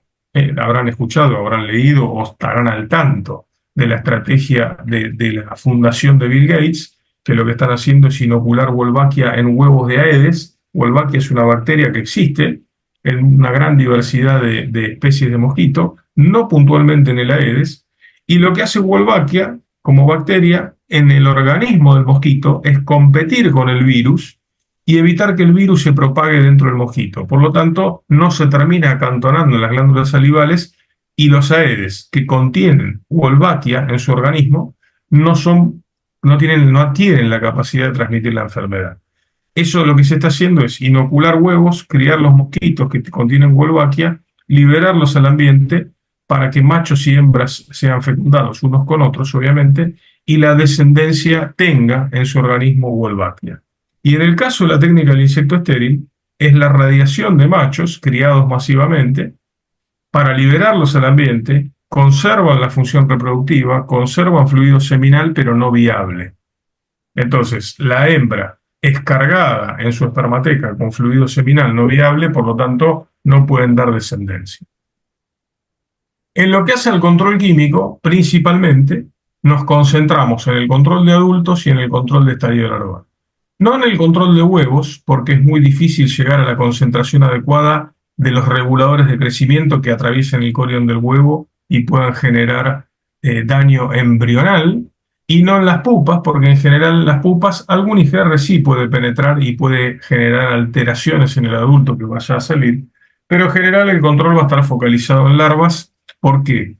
habrán escuchado, habrán leído o estarán al tanto de la estrategia de la fundación de Bill Gates, que lo que están haciendo es inocular Wolbachia en huevos de Aedes. Wolbachia es una bacteria que existe en una gran diversidad de especies de mosquito, no puntualmente en el Aedes, y lo que hace Wolbachia como bacteria en el organismo del mosquito es competir con el virus y evitar que el virus se propague dentro del mosquito. Por lo tanto, no se termina acantonando en las glándulas salivales y los Aedes que contienen Wolbachia en su organismo no adquieren la capacidad de transmitir la enfermedad. Eso lo que se está haciendo es inocular huevos, criar los mosquitos que contienen Wolbachia, liberarlos al ambiente para que machos y hembras sean fecundados unos con otros, obviamente, y la descendencia tenga en su organismo Wolbachia. Y en el caso de la técnica del insecto estéril, es la radiación de machos criados masivamente para liberarlos al ambiente, conservan la función reproductiva, conservan fluido seminal, pero no viable. Entonces, la hembra es cargada en su espermateca con fluido seminal no viable, por lo tanto, no pueden dar descendencia. En lo que hace al control químico, principalmente, nos concentramos en el control de adultos y en el control de estadio larval. No en el control de huevos, porque es muy difícil llegar a la concentración adecuada de los reguladores de crecimiento que atraviesen el corión del huevo y puedan generar daño embrional, y no en las pupas, porque en general en las pupas algún IgR sí puede penetrar y puede generar alteraciones en el adulto que vaya a salir, pero en general el control va a estar focalizado en larvas. ¿Por qué?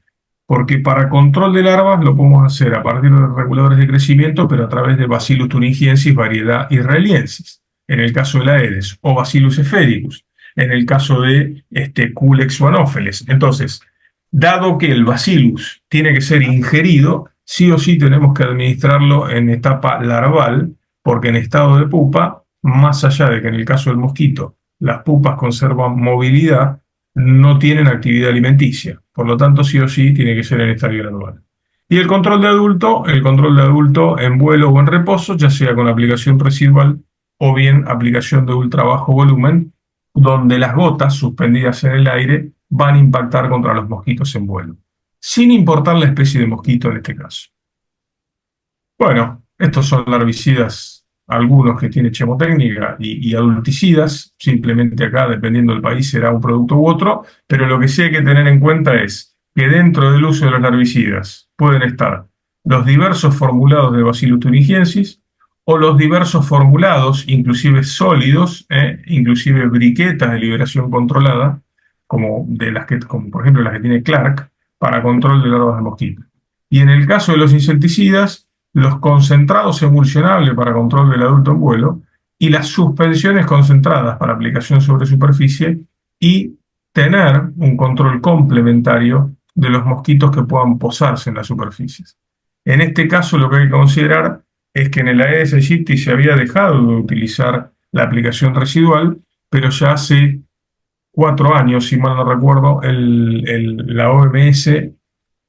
Porque para control de larvas lo podemos hacer a partir de reguladores de crecimiento, pero a través de Bacillus thuringiensis, variedad israeliensis, en el caso de la Aedes, o Bacillus sphaericus, en el caso de Culex o Anopheles. Entonces, dado que el Bacillus tiene que ser ingerido, sí o sí tenemos que administrarlo en etapa larval, porque en estado de pupa, más allá de que en el caso del mosquito las pupas conservan movilidad, no tienen actividad alimenticia. Por lo tanto, sí o sí tiene que ser en estadio gradual. Y el control de adulto en vuelo o en reposo, ya sea con aplicación residual o bien aplicación de ultra bajo volumen, donde las gotas suspendidas en el aire van a impactar contra los mosquitos en vuelo, sin importar la especie de mosquito en este caso. Bueno, estos son larvicidas, algunos que tiene chemotécnica y adulticidas. Simplemente acá, dependiendo del país, será un producto u otro, pero lo que sí hay que tener en cuenta es que dentro del uso de los larvicidas pueden estar los diversos formulados de Bacillus thuringiensis o los diversos formulados, inclusive sólidos, inclusive briquetas de liberación controlada, como por ejemplo las que tiene Clark, para control de larvas de mosquito. Y en el caso de los insecticidas, los concentrados emulsionables para control del adulto en vuelo y las suspensiones concentradas para aplicación sobre superficie y tener un control complementario de los mosquitos que puedan posarse en las superficies. En este caso, lo que hay que considerar es que en el Aedes aegypti se había dejado de utilizar la aplicación residual, pero ya hace 4 años, si mal no recuerdo, la OMS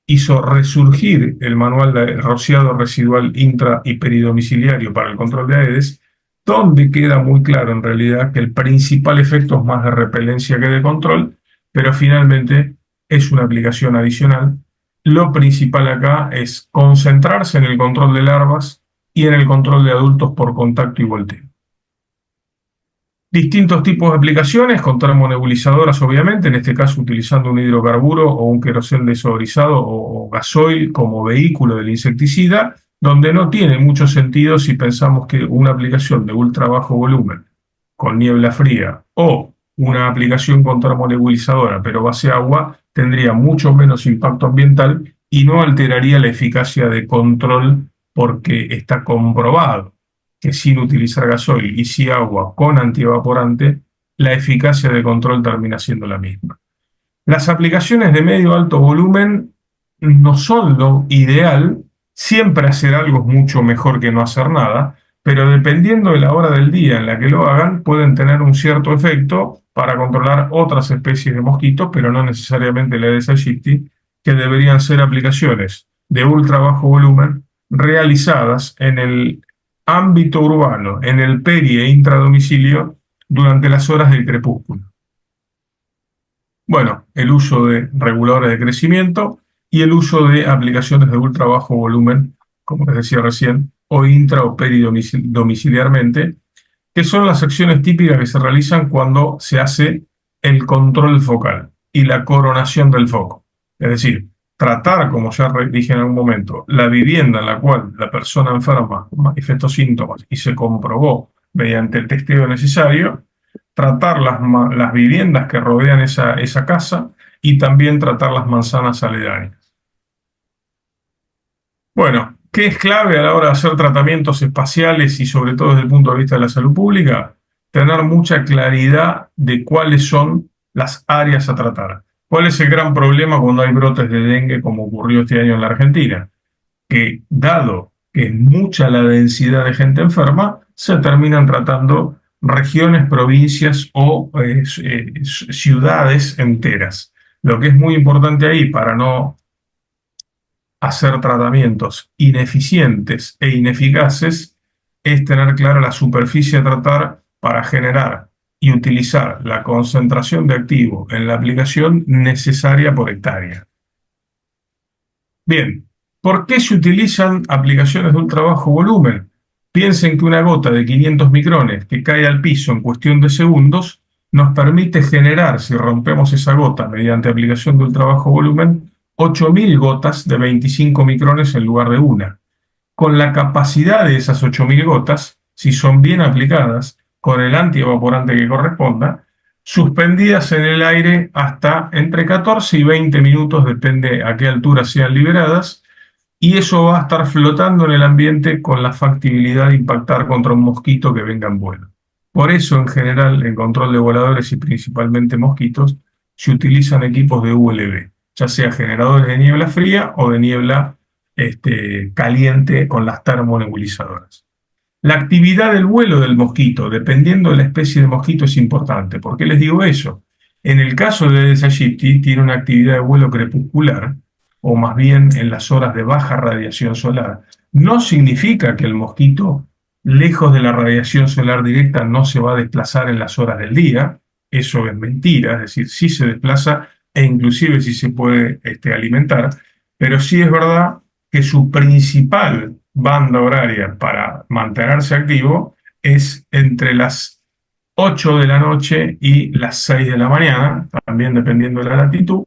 hizo resurgir el manual de rociado residual intra y peridomiciliario para el control de Aedes, donde queda muy claro en realidad que el principal efecto es más de repelencia que de control, pero finalmente es una aplicación adicional. Lo principal acá es concentrarse en el control de larvas y en el control de adultos por contacto y volteo. Distintos tipos de aplicaciones con termonebulizadoras, obviamente, en este caso utilizando un hidrocarburo o un queroseno desodorizado o gasoil como vehículo del insecticida, donde no tiene mucho sentido si pensamos que una aplicación de ultra bajo volumen con niebla fría o una aplicación con termonebulizadora pero base agua tendría mucho menos impacto ambiental y no alteraría la eficacia de control, porque está comprobado que sin utilizar gasoil y si agua con antievaporante, la eficacia de control termina siendo la misma. Las aplicaciones de medio a alto volumen no son lo ideal. Siempre hacer algo es mucho mejor que no hacer nada, pero dependiendo de la hora del día en la que lo hagan, pueden tener un cierto efecto para controlar otras especies de mosquitos, pero no necesariamente la Aedes aegypti, que deberían ser aplicaciones de ultra bajo volumen realizadas en el ámbito urbano, en el peri e intradomicilio, durante las horas del crepúsculo. Bueno, el uso de reguladores de crecimiento y el uso de aplicaciones de ultra bajo volumen, como les decía recién, o intra o peridomiciliarmente, que son las acciones típicas que se realizan cuando se hace el control focal y la coronación del foco. Es decir, tratar, como ya dije en algún momento, la vivienda en la cual la persona enferma manifestó síntomas y se comprobó mediante el testeo necesario, tratar las viviendas que rodean esa casa y también tratar las manzanas aledañas. Bueno, ¿qué es clave a la hora de hacer tratamientos espaciales y sobre todo desde el punto de vista de la salud pública? Tener mucha claridad de cuáles son las áreas a tratar. ¿Cuál es el gran problema cuando hay brotes de dengue, como ocurrió este año en la Argentina? Que dado que es mucha la densidad de gente enferma, se terminan tratando regiones, provincias o ciudades enteras. Lo que es muy importante ahí para no hacer tratamientos ineficientes e ineficaces es tener clara la superficie a tratar para generar y utilizar la concentración de activo en la aplicación necesaria por hectárea. Bien, ¿por qué se utilizan aplicaciones de ultra bajo volumen? Piensen que una gota de 500 micrones que cae al piso en cuestión de segundos nos permite generar, si rompemos esa gota mediante aplicación de ultra bajo volumen, 8.000 gotas de 25 micrones en lugar de una. Con la capacidad de esas 8.000 gotas, si son bien aplicadas, con el antievaporante que corresponda, suspendidas en el aire hasta entre 14 y 20 minutos, depende a qué altura sean liberadas, y eso va a estar flotando en el ambiente con la factibilidad de impactar contra un mosquito que venga en vuelo. Por eso, en general, en control de voladores y principalmente mosquitos, se utilizan equipos de ULB, ya sea generadores de niebla fría o de niebla caliente con las termonebulizadoras. La actividad del vuelo del mosquito, dependiendo de la especie de mosquito, es importante. ¿Por qué les digo eso? En el caso de Aedes aegypti, tiene una actividad de vuelo crepuscular, o más bien en las horas de baja radiación solar. No significa que el mosquito, lejos de la radiación solar directa, no se va a desplazar en las horas del día. Eso es mentira, es decir, sí se desplaza e inclusive sí se puede alimentar, pero sí es verdad que su principal banda horaria para mantenerse activo es entre las 8 de la noche y las 6 de la mañana, también dependiendo de la latitud,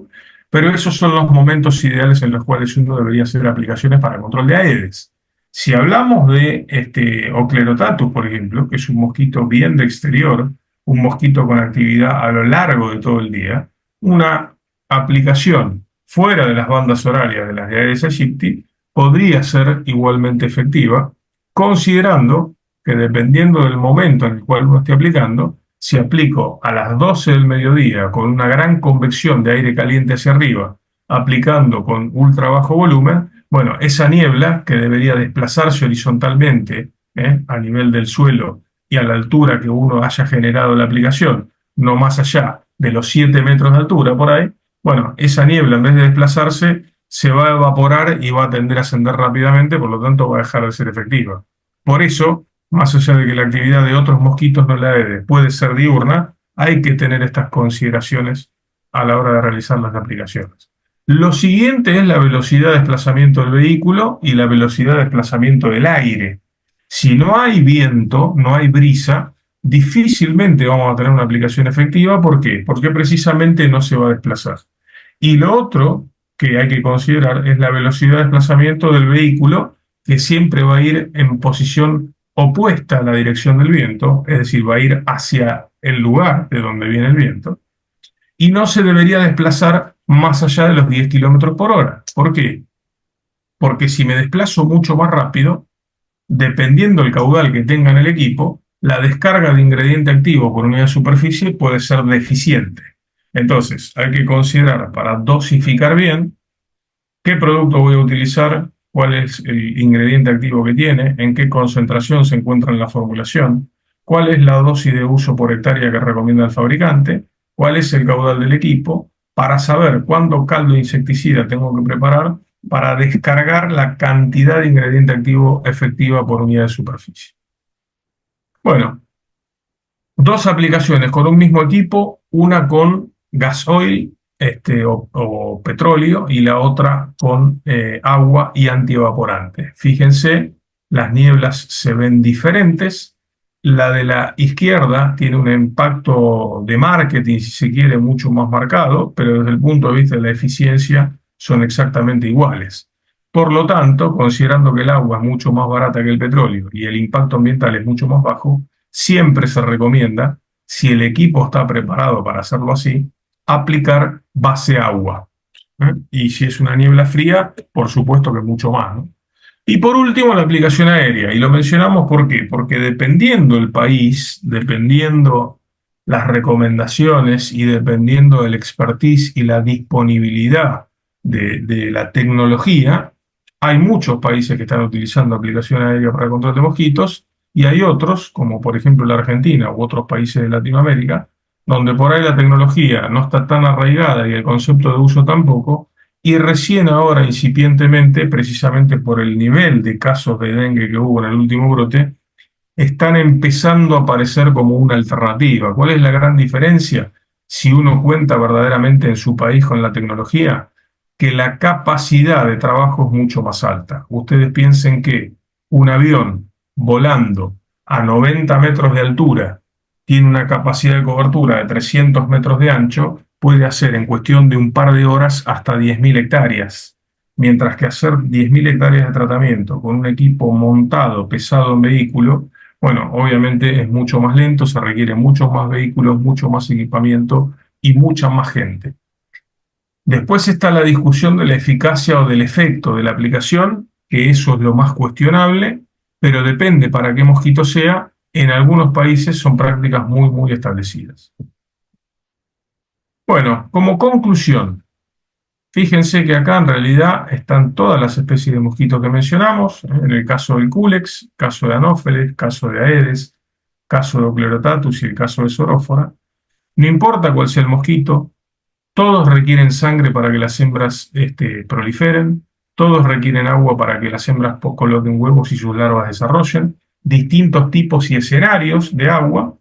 pero esos son los momentos ideales en los cuales uno debería hacer aplicaciones para control de Aedes. Si hablamos de Oclerotatus, por ejemplo, que es un mosquito bien de exterior, un mosquito con actividad a lo largo de todo el día, una aplicación fuera de las bandas horarias de las de Aedes aegypti podría ser igualmente efectiva, considerando que dependiendo del momento en el cual uno esté aplicando, si aplico a las 12 del mediodía con una gran convección de aire caliente hacia arriba, aplicando con ultra bajo volumen, bueno, esa niebla que debería desplazarse horizontalmente a nivel del suelo y a la altura que uno haya generado la aplicación, no más allá de los 7 metros de altura por ahí, bueno, esa niebla en vez de desplazarse se va a evaporar y va a tender a ascender rápidamente, por lo tanto va a dejar de ser efectiva. Por eso, más allá de que la actividad de otros mosquitos no la puede ser diurna, hay que tener estas consideraciones a la hora de realizar las aplicaciones. Lo siguiente es la velocidad de desplazamiento del vehículo y la velocidad de desplazamiento del aire. Si no hay viento, no hay brisa, difícilmente vamos a tener una aplicación efectiva. ¿Por qué? Porque precisamente no se va a desplazar. Y lo otro que hay que considerar es la velocidad de desplazamiento del vehículo, que siempre va a ir en posición opuesta a la dirección del viento, es decir, va a ir hacia el lugar de donde viene el viento, y no se debería desplazar más allá de los 10 kilómetros por hora. ¿Por qué? Porque si me desplazo mucho más rápido, dependiendo del caudal que tenga en el equipo, la descarga de ingrediente activo por unidad de superficie puede ser deficiente. Entonces, hay que considerar para dosificar bien qué producto voy a utilizar, cuál es el ingrediente activo que tiene, en qué concentración se encuentra en la formulación, cuál es la dosis de uso por hectárea que recomienda el fabricante, cuál es el caudal del equipo, para saber cuánto caldo de insecticida tengo que preparar para descargar la cantidad de ingrediente activo efectiva por unidad de superficie. Bueno, dos aplicaciones con un mismo equipo, una con gasoil o petróleo y la otra con agua y antievaporante. Fíjense, las nieblas se ven diferentes. La de la izquierda tiene un impacto de marketing, si se quiere, mucho más marcado, pero desde el punto de vista de la eficiencia son exactamente iguales. Por lo tanto, considerando que el agua es mucho más barata que el petróleo y el impacto ambiental es mucho más bajo, siempre se recomienda, si el equipo está preparado para hacerlo así, aplicar base agua. Y si es una niebla fría, por supuesto que mucho más, ¿no? Y por último, la aplicación aérea. Y lo mencionamos ¿por qué? Porque dependiendo el país, dependiendo las recomendaciones y dependiendo del expertise y la disponibilidad de la tecnología, hay muchos países que están utilizando aplicación aérea para el control de mosquitos y hay otros, como por ejemplo la Argentina u otros países de Latinoamérica, donde por ahí la tecnología no está tan arraigada y el concepto de uso tampoco, y recién ahora, incipientemente, precisamente por el nivel de casos de dengue que hubo en el último brote, están empezando a aparecer como una alternativa. ¿Cuál es la gran diferencia? Si uno cuenta verdaderamente en su país con la tecnología, que la capacidad de trabajo es mucho más alta. Ustedes piensen que un avión volando a 90 metros de altura tiene una capacidad de cobertura de 300 metros de ancho, puede hacer en cuestión de un par de horas hasta 10.000 hectáreas. Mientras que hacer 10.000 hectáreas de tratamiento con un equipo montado, pesado en vehículo, bueno, obviamente es mucho más lento, se requieren muchos más vehículos, mucho más equipamiento y mucha más gente. Después está la discusión de la eficacia o del efecto de la aplicación, que eso es lo más cuestionable, pero depende para qué mosquito sea. En algunos países son prácticas muy, muy establecidas. Bueno, como conclusión, fíjense que acá en realidad están todas las especies de mosquitos que mencionamos, en el caso del Culex, caso de Anopheles, caso de Aedes, caso de Oclerotatus y el caso de Sorófora. No importa cuál sea el mosquito, todos requieren sangre para que las hembras proliferen, todos requieren agua para que las hembras coloquen huevos y sus larvas desarrollen, distintos tipos y escenarios de agua,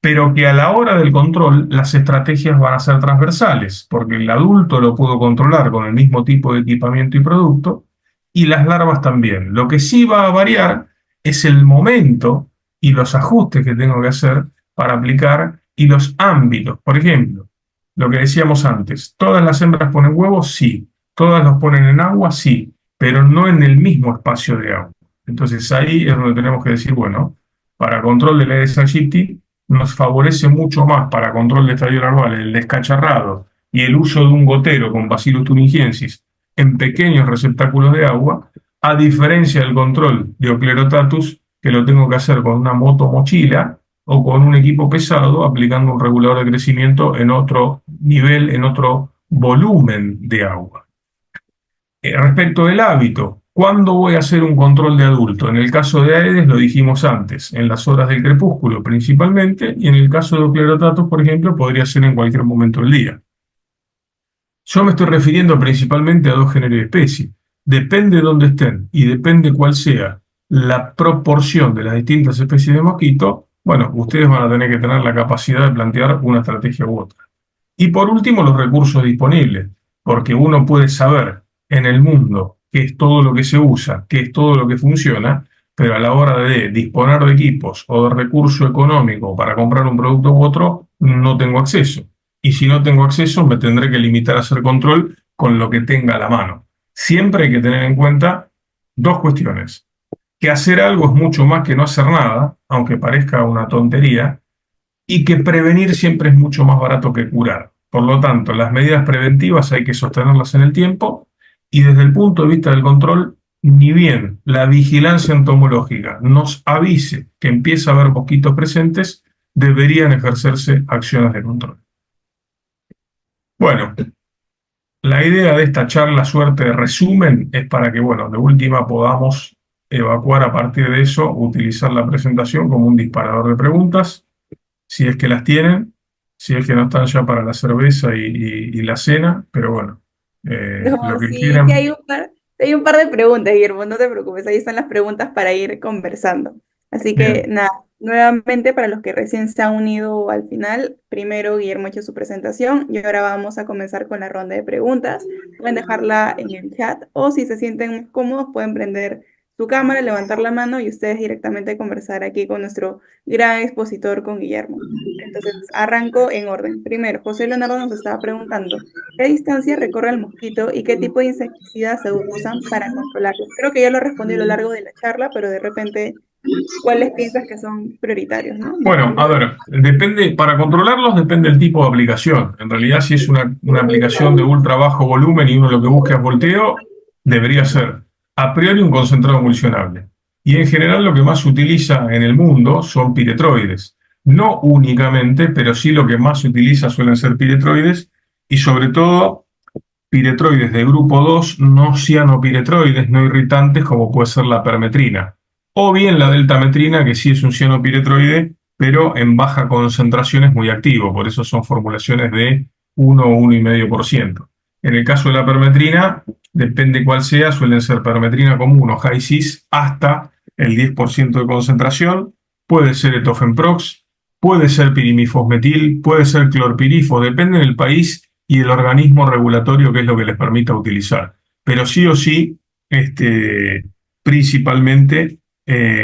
pero que a la hora del control las estrategias van a ser transversales, porque el adulto lo puedo controlar con el mismo tipo de equipamiento y producto, y las larvas también. Lo que sí va a variar es el momento y los ajustes que tengo que hacer para aplicar y los ámbitos. Por ejemplo, lo que decíamos antes, ¿todas las hembras ponen huevos? Sí. ¿Todas los ponen en agua? Sí, pero no en el mismo espacio de agua. Entonces ahí es donde tenemos que decir, bueno, para control de la Aedes aegypti nos favorece mucho más para control de estadio larval el descacharrado y el uso de un gotero con Bacillus thuringiensis en pequeños receptáculos de agua, a diferencia del control de Oclerotatus, que lo tengo que hacer con una moto mochila o con un equipo pesado aplicando un regulador de crecimiento en otro nivel, en otro volumen de agua. Respecto del hábito, ¿cuándo voy a hacer un control de adulto? En el caso de Aedes lo dijimos antes, en las horas del crepúsculo principalmente, y en el caso de Oclerotatus, por ejemplo, podría ser en cualquier momento del día. Yo me estoy refiriendo principalmente a dos géneros de especies. Depende de dónde estén y depende cuál sea la proporción de las distintas especies de mosquito, bueno, ustedes van a tener que tener la capacidad de plantear una estrategia u otra. Y por último, los recursos disponibles, porque uno puede saber en el mundo qué es todo lo que se usa, qué es todo lo que funciona, pero a la hora de disponer de equipos o de recurso económico para comprar un producto u otro, no tengo acceso. Y si no tengo acceso, me tendré que limitar a hacer control con lo que tenga a la mano. Siempre hay que tener en cuenta dos cuestiones. Que hacer algo es mucho más que no hacer nada, aunque parezca una tontería, y que prevenir siempre es mucho más barato que curar. Por lo tanto, las medidas preventivas hay que sostenerlas en el tiempo y desde el punto de vista del control, ni bien la vigilancia entomológica nos avise que empieza a haber mosquitos presentes, deberían ejercerse acciones de control. Bueno, la idea de esta charla, suerte de resumen, es para que, bueno, de última podamos evacuar a partir de eso, utilizar la presentación como un disparador de preguntas, si es que las tienen, si es que no están ya para la cerveza y la cena, pero bueno, lo No, que sí, sí quieran. hay un par de preguntas, Guillermo, no te preocupes, ahí están las preguntas para ir conversando. Así que Bien, nada, nuevamente para los que recién se han unido al final, primero Guillermo ha hecho su presentación y ahora vamos a comenzar con la ronda de preguntas. Pueden dejarla en el chat o si se sienten más cómodos pueden prender su cámara, levantar la mano y ustedes directamente conversar aquí con nuestro gran expositor, con Guillermo. Entonces, arranco en orden. Primero, José Leonardo nos estaba preguntando, ¿qué distancia recorre el mosquito y qué tipo de insecticidas se usan para controlarlo? Creo que ya lo respondí a lo largo de la charla, pero de repente, ¿cuáles piensas que son prioritarios, no? bueno, a ver, depende, para controlarlos depende del tipo de aplicación. En realidad, si es una aplicación de ultra bajo volumen y uno lo que busca es volteo, debería ser a priori un concentrado emulsionable. Y en general lo que más se utiliza en el mundo son piretroides. No únicamente, pero sí lo que más se utiliza suelen ser piretroides y sobre todo piretroides de grupo 2, no cianopiretroides, no irritantes como puede ser la permetrina. O bien la deltametrina, que sí es un cianopiretroide, pero en baja concentración es muy activo, por eso son formulaciones de 1 o 1,5%. En el caso de la permetrina, depende cuál sea, suelen ser permetrina común o high cis hasta el 10% de concentración, puede ser etofenprox, puede ser pirimifosmetil, puede ser clorpirifos, depende del país y el organismo regulatorio que es lo que les permita utilizar. Pero sí o sí, principalmente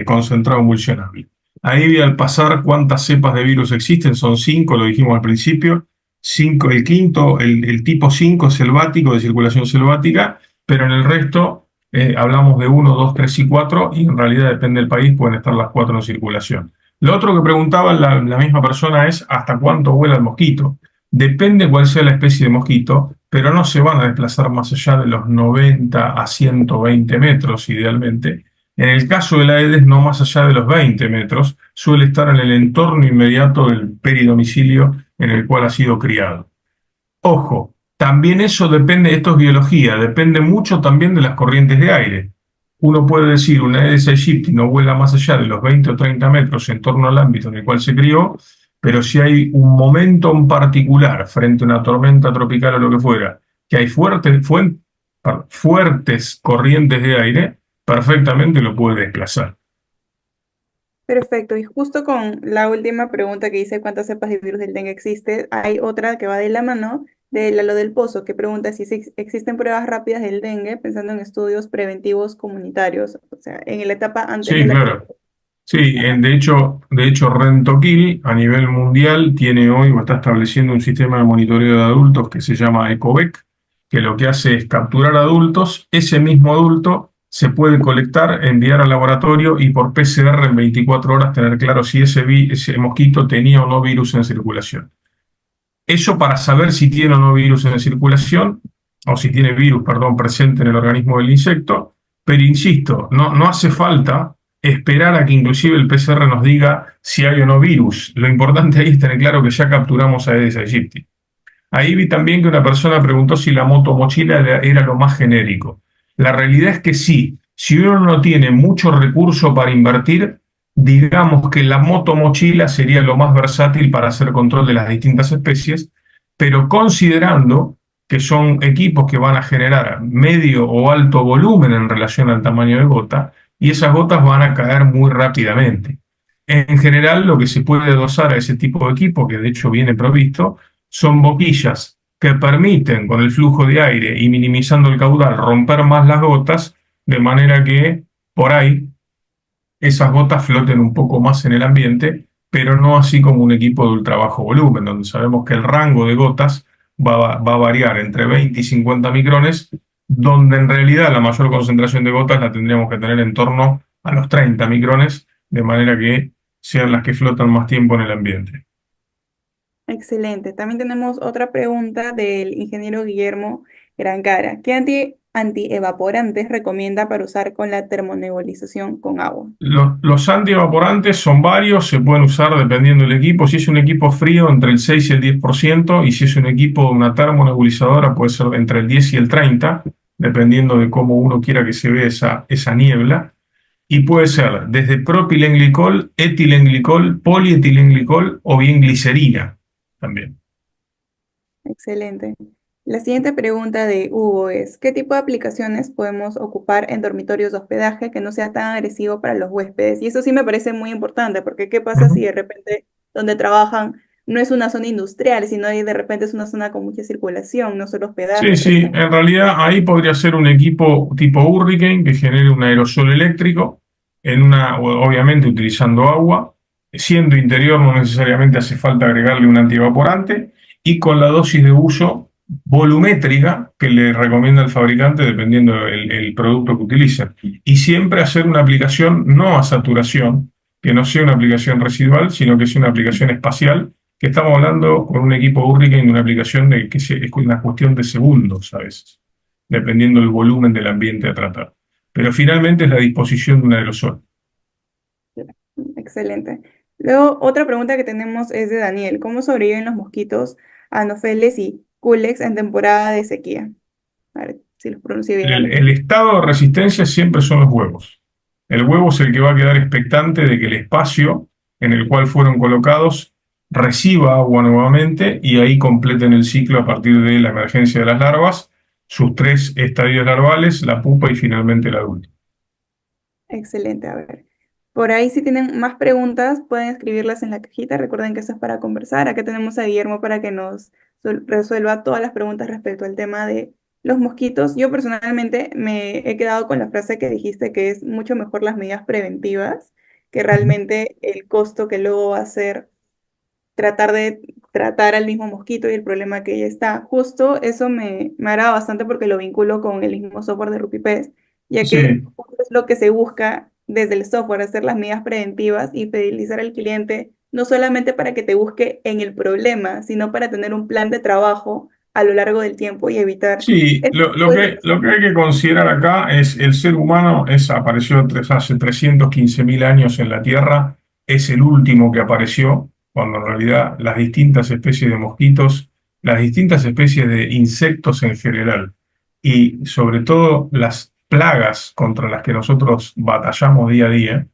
concentrado emulsionable. Ahí al pasar cuántas cepas de virus existen, son 5, lo dijimos al principio. 5, el quinto, el tipo 5 selvático, de circulación selvática, pero en el resto hablamos de uno, 2, 3 y 4, y en realidad depende del país, pueden estar las 4 en circulación. Lo otro que preguntaba la misma persona es ¿hasta cuánto vuela el mosquito? Depende cuál sea la especie de mosquito, pero no se van a desplazar más allá de los 90 a 120 metros idealmente. En el caso del Aedes, no más allá de los 20 metros, suele estar en el entorno inmediato del peridomicilio en el cual ha sido criado. Ojo, también eso depende, esto es biología, depende mucho también de las corrientes de aire. Uno puede decir, una Aedes aegypti no vuela más allá de los 20 o 30 metros en torno al ámbito en el cual se crió, pero si hay un momento en particular, frente a una tormenta tropical o lo que fuera, que hay fuertes corrientes de aire, perfectamente lo puede desplazar. Perfecto, y justo con la última pregunta que dice cuántas cepas de virus del dengue existe, hay otra que va de la mano de Lalo del Pozo, que pregunta si existen pruebas rápidas del dengue pensando en estudios preventivos comunitarios, o sea, en la etapa antes de Sí, la claro. epidemia. Sí, Ajá. de hecho, Rentokil a nivel mundial tiene hoy o está estableciendo un sistema de monitoreo de adultos que se llama ECOVEC, que lo que hace es capturar adultos, ese mismo adulto se puede colectar, enviar al laboratorio y por PCR en 24 horas tener claro si ese mosquito tenía o no virus en circulación. Eso para saber si tiene o no virus en circulación, o si tiene virus, perdón, presente en el organismo del insecto, pero insisto, no hace falta esperar a que inclusive el PCR nos diga si hay o no virus. Lo importante ahí es tener claro que ya capturamos a Aedes aegypti. Ahí vi también que una persona preguntó si la motomochila era lo más genérico. La realidad es que sí. Si uno no tiene mucho recurso para invertir, digamos que la motomochila sería lo más versátil para hacer control de las distintas especies, pero considerando que son equipos que van a generar medio o alto volumen en relación al tamaño de gota, y esas gotas van a caer muy rápidamente. En general, lo que se puede dosar a ese tipo de equipo, que de hecho viene provisto, son boquillas que permiten, con el flujo de aire y minimizando el caudal, romper más las gotas, de manera que por ahí esas gotas floten un poco más en el ambiente, pero no así como un equipo de ultra bajo volumen, donde sabemos que el rango de gotas va a variar entre 20 y 50 micrones, donde en realidad la mayor concentración de gotas la tendríamos que tener en torno a los 30 micrones, de manera que sean las que flotan más tiempo en el ambiente. Excelente. También tenemos otra pregunta del ingeniero Guillermo Grancara. ¿Qué antievaporantes recomienda para usar con la termonebulización con agua? Los antievaporantes son varios, se pueden usar dependiendo del equipo. Si es un equipo frío, entre el 6 y el 10%, y si es un equipo de una termonebulizadora, puede ser entre el 10 y el 30%, dependiendo de cómo uno quiera que se vea esa niebla. Y puede ser desde propilenglicol, etilenglicol, polietilenglicol o bien glicerina también. Excelente. La siguiente pregunta de Hugo es, ¿qué tipo de aplicaciones podemos ocupar en dormitorios de hospedaje que no sea tan agresivo para los huéspedes? Y eso sí me parece muy importante, porque ¿qué pasa si Ujú. de repente donde trabajan no es una zona industrial, sino ahí de repente es una zona con mucha circulación, no solo Sí, hospedaje, sí, restaurante? en realidad ahí podría ser un equipo tipo Hurricane que genere un aerosol eléctrico, obviamente utilizando agua, siendo interior no necesariamente hace falta agregarle un antievaporante y con la dosis de uso volumétrica que le recomienda el fabricante dependiendo el producto que utilicen. Y siempre hacer una aplicación no a saturación, que no sea una aplicación residual, sino que sea una aplicación espacial que estamos hablando con un equipo Hurricane de una aplicación es una cuestión de segundos a veces, dependiendo del volumen del ambiente a tratar. Pero finalmente es la disposición de un aerosol. Excelente. Luego, otra pregunta que tenemos es de Daniel. ¿Cómo sobreviven los mosquitos Anopheles y Culex en temporada de sequía? A ver si los pronuncio bien a El, los el dos. estado de resistencia siempre son los huevos. El huevo es el que va a quedar expectante de que el espacio en el cual fueron colocados reciba agua nuevamente y ahí completen el ciclo a partir de la emergencia de las larvas, sus 3 estadios larvales, la pupa y finalmente el adulto. Excelente, a ver. Por ahí si tienen más preguntas pueden escribirlas en la cajita. Recuerden que esto es para conversar. Acá tenemos a Guillermo para que nos resuelva todas las preguntas respecto al tema de los mosquitos. Yo personalmente me he quedado con la frase que dijiste que es mucho mejor las medidas preventivas que realmente el costo que luego va a ser tratar de tratar al mismo mosquito y el problema que ya está. Justo eso me agrada bastante porque lo vinculo con el mismo software de RupiPest, ya que Sí, es lo que se busca desde el software, hacer las medidas preventivas y fidelizar al cliente, no solamente para que te busque en el problema, sino para tener un plan de trabajo a lo largo del tiempo y evitar sí, este tipo de lo que situaciones. hay que considerar acá es el ser humano apareció hace 315.000 años en la Tierra, es el último que apareció, cuando en realidad las distintas especies de mosquitos, las distintas especies de insectos en general, y sobre todo las plagas contra las que nosotros batallamos día a día,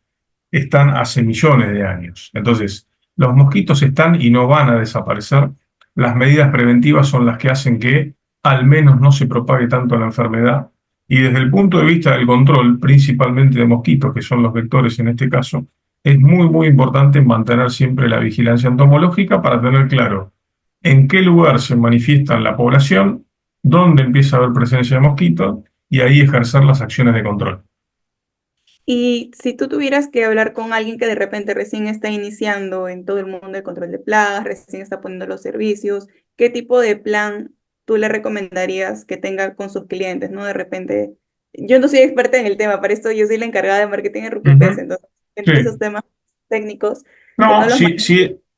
están hace millones de años. Entonces, los mosquitos están y no van a desaparecer. Las medidas preventivas son las que hacen que al menos no se propague tanto la enfermedad. Y desde el punto de vista del control, principalmente de mosquitos, que son los vectores en este caso, es muy, muy importante mantener siempre la vigilancia entomológica para tener claro en qué lugar se manifiesta en la población, dónde empieza a haber presencia de mosquitos y ahí ejercer las acciones de control. Y si tú tuvieras que hablar con alguien que de repente recién está iniciando en todo el mundo de control de plagas, recién está poniendo los servicios, ¿qué tipo de plan tú le recomendarías que tenga con sus clientes, ¿no? De repente, yo no soy experta en el tema, para esto yo soy la encargada de marketing en RupiPes, Ujú. entonces entre Sí. esos temas técnicos que no No, los manejo,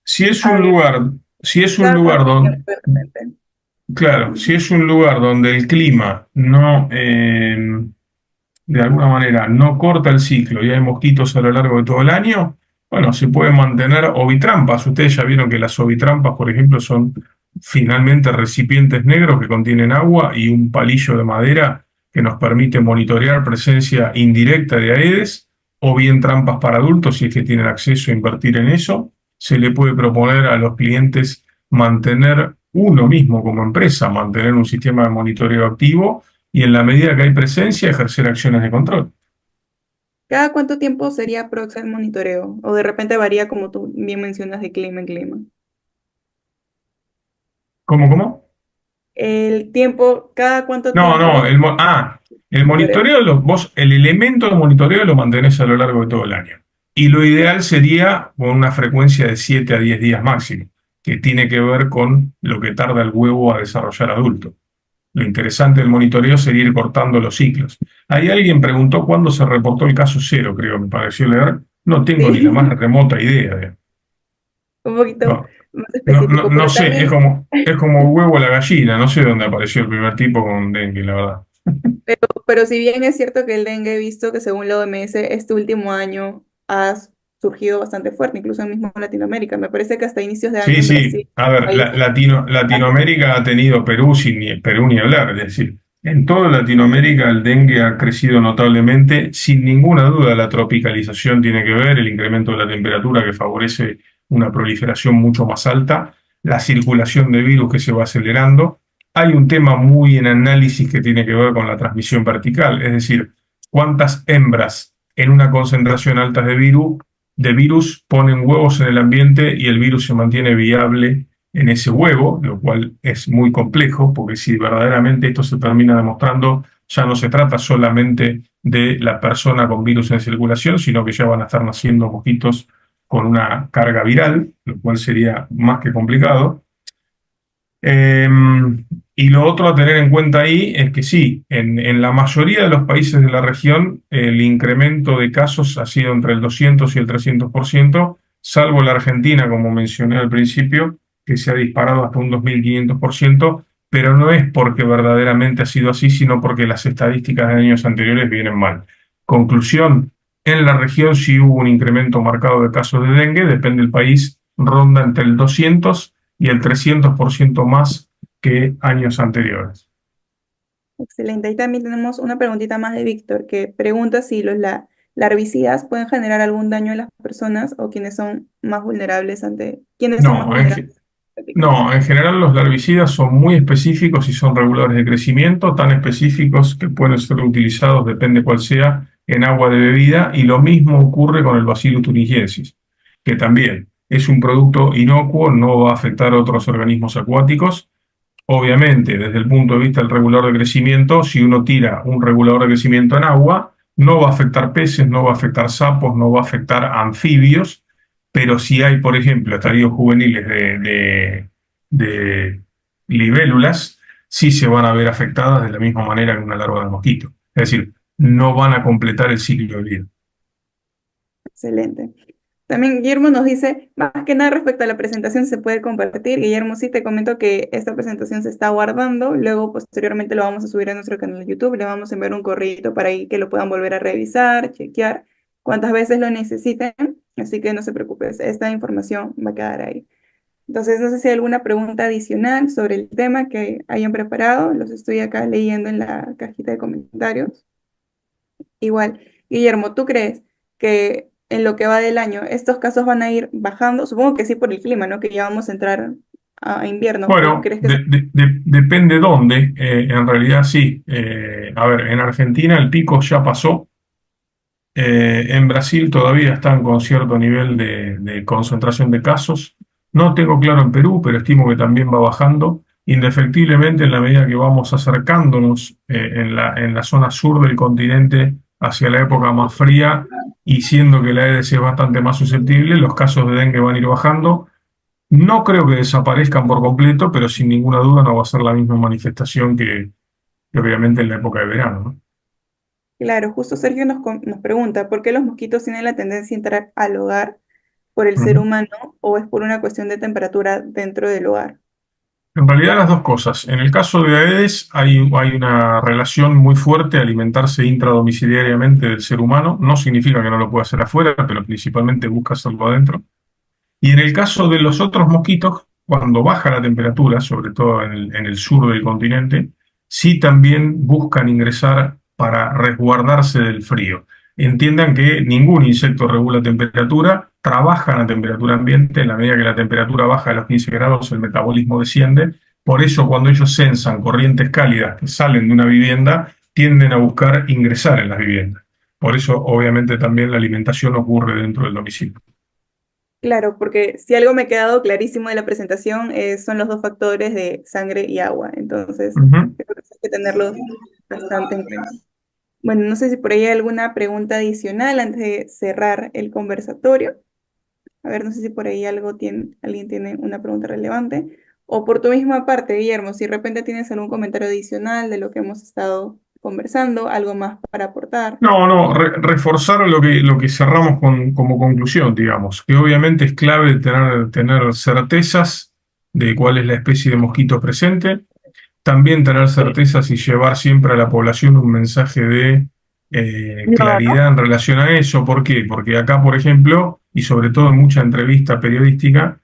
si es un hablar lugar, si es un cada lugar cuánto donde, tiempo de repente. claro, si Ujú. es un lugar donde el clima no, de alguna manera, no corta el ciclo y hay mosquitos a lo largo de todo el año, bueno, se pueden mantener ovitrampas. Ustedes ya vieron que las ovitrampas, por ejemplo, son finalmente recipientes negros que contienen agua y un palillo de madera que nos permite monitorear presencia indirecta de Aedes, o bien trampas para adultos si es que tienen acceso a invertir en eso. Se le puede proponer a los clientes mantener uno mismo como empresa, mantener un sistema de monitoreo activo y en la medida que hay presencia, ejercer acciones de control. ¿Cada cuánto tiempo sería próximo el monitoreo? O de repente varía como tú bien mencionas de clima en clima. ¿Cómo, cómo? El tiempo, ¿cada cuánto No, no, tiempo el monitoreo? monitoreo, vos el elemento de monitoreo lo mantenés a lo largo de todo el año. Y lo ideal sería con una frecuencia de 7 a 10 días máximo, que tiene que ver con lo que tarda el huevo a desarrollar adulto. Lo interesante del monitoreo sería ir cortando los ciclos. Ahí alguien preguntó cuándo se reportó el caso cero, creo, me pareció leer. No tengo ni la más Sí, remota idea. un poquito No, más no, específico, no pero sé, también, es como el huevo o la gallina, no sé dónde apareció el primer tipo con dengue, la verdad. pero si bien es cierto que el dengue he visto que según la OMS este último año ha surgido bastante fuerte, incluso en mismo Latinoamérica. Me parece que hasta inicios de año Sí, en sí, Brasil, a ver, país, Latinoamérica ha tenido Perú, Perú ni hablar, es decir, en toda Latinoamérica el dengue ha crecido notablemente, sin ninguna duda la tropicalización tiene que ver, el incremento de la temperatura que favorece una proliferación mucho más alta, la circulación de virus que se va acelerando. Hay un tema muy en análisis que tiene que ver con la transmisión vertical, es decir, cuántas hembras en una concentración alta de virus ponen huevos en el ambiente y el virus se mantiene viable en ese huevo, lo cual es muy complejo, porque si verdaderamente esto se termina demostrando, ya no se trata solamente de la persona con virus en circulación, sino que ya van a estar naciendo mosquitos con una carga viral, lo cual sería más que complicado. Eh, y lo otro a tener en cuenta ahí es que sí, en la mayoría de los países de la región el incremento de casos ha sido entre el 200 y el 300%, salvo la Argentina, como mencioné al principio, que se ha disparado hasta un 2500%, pero no es porque verdaderamente ha sido así, sino porque las estadísticas de años anteriores vienen mal. Conclusión, en la región sí hubo un incremento marcado de casos de dengue, depende del país, ronda entre el 200 y el 300% más que años anteriores. excelente. Ahí también tenemos una preguntita más de Víctor que pregunta si los larvicidas pueden generar algún daño en las personas o quienes son más No, vulnerables a la no, picalización. en general los larvicidas son muy específicos y son reguladores de crecimiento, tan específicos que pueden ser utilizados, depende cuál sea, en agua de bebida, y lo mismo ocurre con el Bacillus thuringiensis, que también es un producto inocuo, no va a afectar a otros organismos acuáticos. Obviamente, desde el punto de vista del regulador de crecimiento, si uno tira un regulador de crecimiento en agua, no va a afectar peces, no va a afectar sapos, no va a afectar anfibios, pero si hay, por ejemplo, estadios juveniles de libélulas, sí se van a ver afectadas de la misma manera que una larva de mosquito. Es decir, no van a completar el ciclo de vida. Excelente. También Guillermo nos dice, más que nada respecto a la presentación se puede compartir. Guillermo, sí te comento que esta presentación se está guardando, luego posteriormente lo vamos a subir a nuestro canal de YouTube, le vamos a enviar un correo para ahí que lo puedan volver a revisar, chequear cuantas veces lo necesiten, así que no se preocupes, esta información va a quedar ahí. Entonces, no sé si hay alguna pregunta adicional sobre el tema que hayan preparado, los estoy acá leyendo en la cajita de comentarios. Igual, Guillermo, ¿tú crees que en lo que va del año estos casos van a ir bajando? Supongo que sí por el clima, ¿no? Que ya vamos a entrar a invierno. ¿O Bueno, crees que depende dónde, en realidad sí. A ver, en Argentina el pico ya pasó. En Brasil todavía están con cierto nivel de concentración de casos. No tengo claro en Perú, pero estimo que también va bajando. Indefectiblemente, en la medida que vamos acercándonos en la zona sur del continente hacia la época más fría y siendo que la Aedes es bastante más susceptible, los casos de dengue van a ir bajando. No creo que desaparezcan por completo, pero sin ninguna duda no va a ser la misma manifestación que obviamente en la época de verano, ¿no? claro, justo Sergio nos pregunta, ¿por qué los mosquitos tienen la tendencia a entrar al hogar por el ser Ujú. humano o es por una cuestión de temperatura dentro del hogar? En realidad las dos cosas. En el caso de Aedes hay una relación muy fuerte a alimentarse intradomiciliariamente del ser humano. No significa que no lo pueda hacer afuera, pero principalmente busca hacerlo adentro. Y en el caso de los otros mosquitos, cuando baja la temperatura, sobre todo en el sur del continente, sí también buscan ingresar para resguardarse del frío. Entiendan que ningún insecto regula temperatura, trabajan a temperatura ambiente, en la medida que la temperatura baja a los 15 grados, el metabolismo desciende. Por eso, cuando ellos sensan corrientes cálidas que salen de una vivienda, tienden a buscar ingresar en las viviendas. Por eso, obviamente, también la alimentación ocurre dentro del domicilio. Claro, porque si algo me ha quedado clarísimo de la presentación son los dos factores de sangre y agua. Entonces, Ujú. creo que hay que tenerlos bastante en cuenta. Bueno, no sé si por ahí hay alguna pregunta adicional antes de cerrar el conversatorio. A ver, no sé si por ahí alguien tiene una pregunta relevante. O por tu misma parte, Guillermo, si de repente tienes algún comentario adicional de lo que hemos estado conversando, algo más para aportar. No, no, reforzar lo que cerramos como conclusión, digamos, que obviamente es clave tener certezas de cuál es la especie de mosquito presente, también tener certezas y llevar siempre a la población un mensaje de No, ¿no? claridad en relación a eso. ¿Por qué? Porque acá, por ejemplo, y sobre todo en mucha entrevista periodística,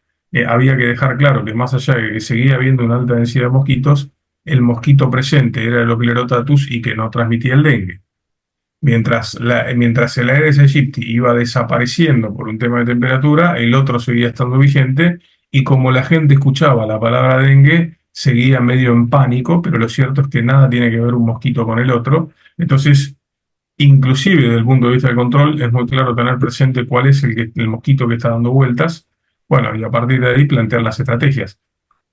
había que dejar claro que más allá de que seguía habiendo una alta densidad de mosquitos, el mosquito presente era el Ophiolerotatus y que no transmitía el dengue. Mientras el Aedes aegypti iba desapareciendo por un tema de temperatura, el otro seguía estando vigente y como la gente escuchaba la palabra dengue, seguía medio en pánico, pero lo cierto es que nada tiene que ver un mosquito con el otro. Entonces, inclusive desde el punto de vista del control, es muy claro tener presente cuál es el mosquito que está dando vueltas, bueno, y a partir de ahí plantear las estrategias.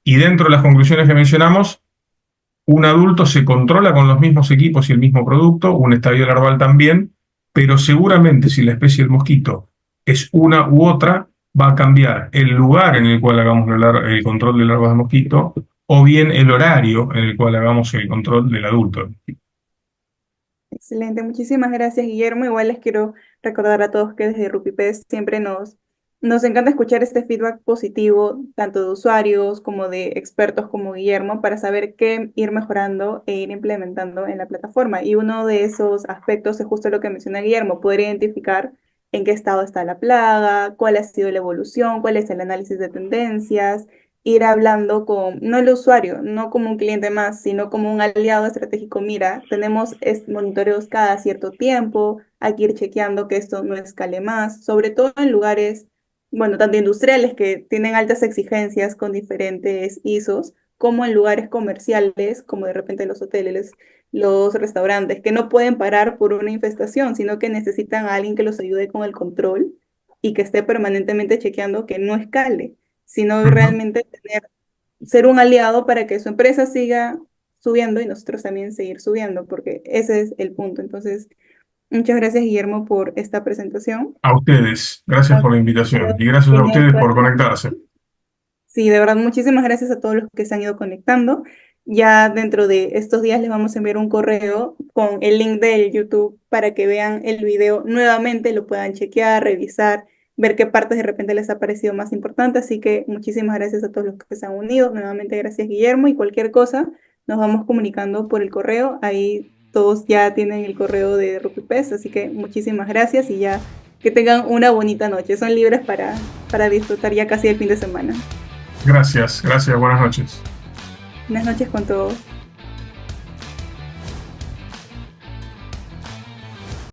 Y dentro de las conclusiones que mencionamos, un adulto se controla con los mismos equipos y el mismo producto, un estadio larval también, pero seguramente si la especie del mosquito es una u otra, va a cambiar el lugar en el cual hagamos el control de larvas de mosquito o bien el horario en el cual hagamos el control del adulto. Excelente, muchísimas gracias, Guillermo. Igual les quiero recordar a todos que desde RupiPes siempre nos encanta escuchar este feedback positivo, tanto de usuarios como de expertos como Guillermo, para saber qué ir mejorando e ir implementando en la plataforma. Y uno de esos aspectos es justo lo que menciona Guillermo, poder identificar en qué estado está la plaga, cuál ha sido la evolución, cuál es el análisis de tendencias, ir hablando con, no el usuario, no como un cliente más, sino como un aliado estratégico. Mira, tenemos monitoreos cada cierto tiempo, hay que ir chequeando que esto no escale más, sobre todo en lugares, bueno, tanto industriales que tienen altas exigencias con diferentes ISOs, como en lugares comerciales, como de repente los hoteles, los restaurantes, que no pueden parar por una infestación, sino que necesitan a alguien que los ayude con el control y que esté permanentemente chequeando que no escale, sino Ujú. realmente ser un aliado para que su empresa siga subiendo y nosotros también seguir subiendo, porque ese es el punto. Entonces, muchas gracias, Guillermo, por esta presentación. A ustedes, gracias Ah, por la invitación y gracias a tiene ustedes toda por la- conectarse. Sí, de verdad, muchísimas gracias a todos los que se han ido conectando. ya dentro de estos días les vamos a enviar un correo con el link del YouTube para que vean el video nuevamente, lo puedan chequear, revisar, ver qué partes de repente les ha parecido más importante. Así que muchísimas gracias a todos los que se han unido. Nuevamente gracias, Guillermo, y cualquier cosa nos vamos comunicando por el correo. Ahí todos ya tienen el correo de RupiPes, así que muchísimas gracias y ya que tengan una bonita noche. Son libres para disfrutar ya casi el fin de semana. Gracias, buenas noches. Buenas noches con todos.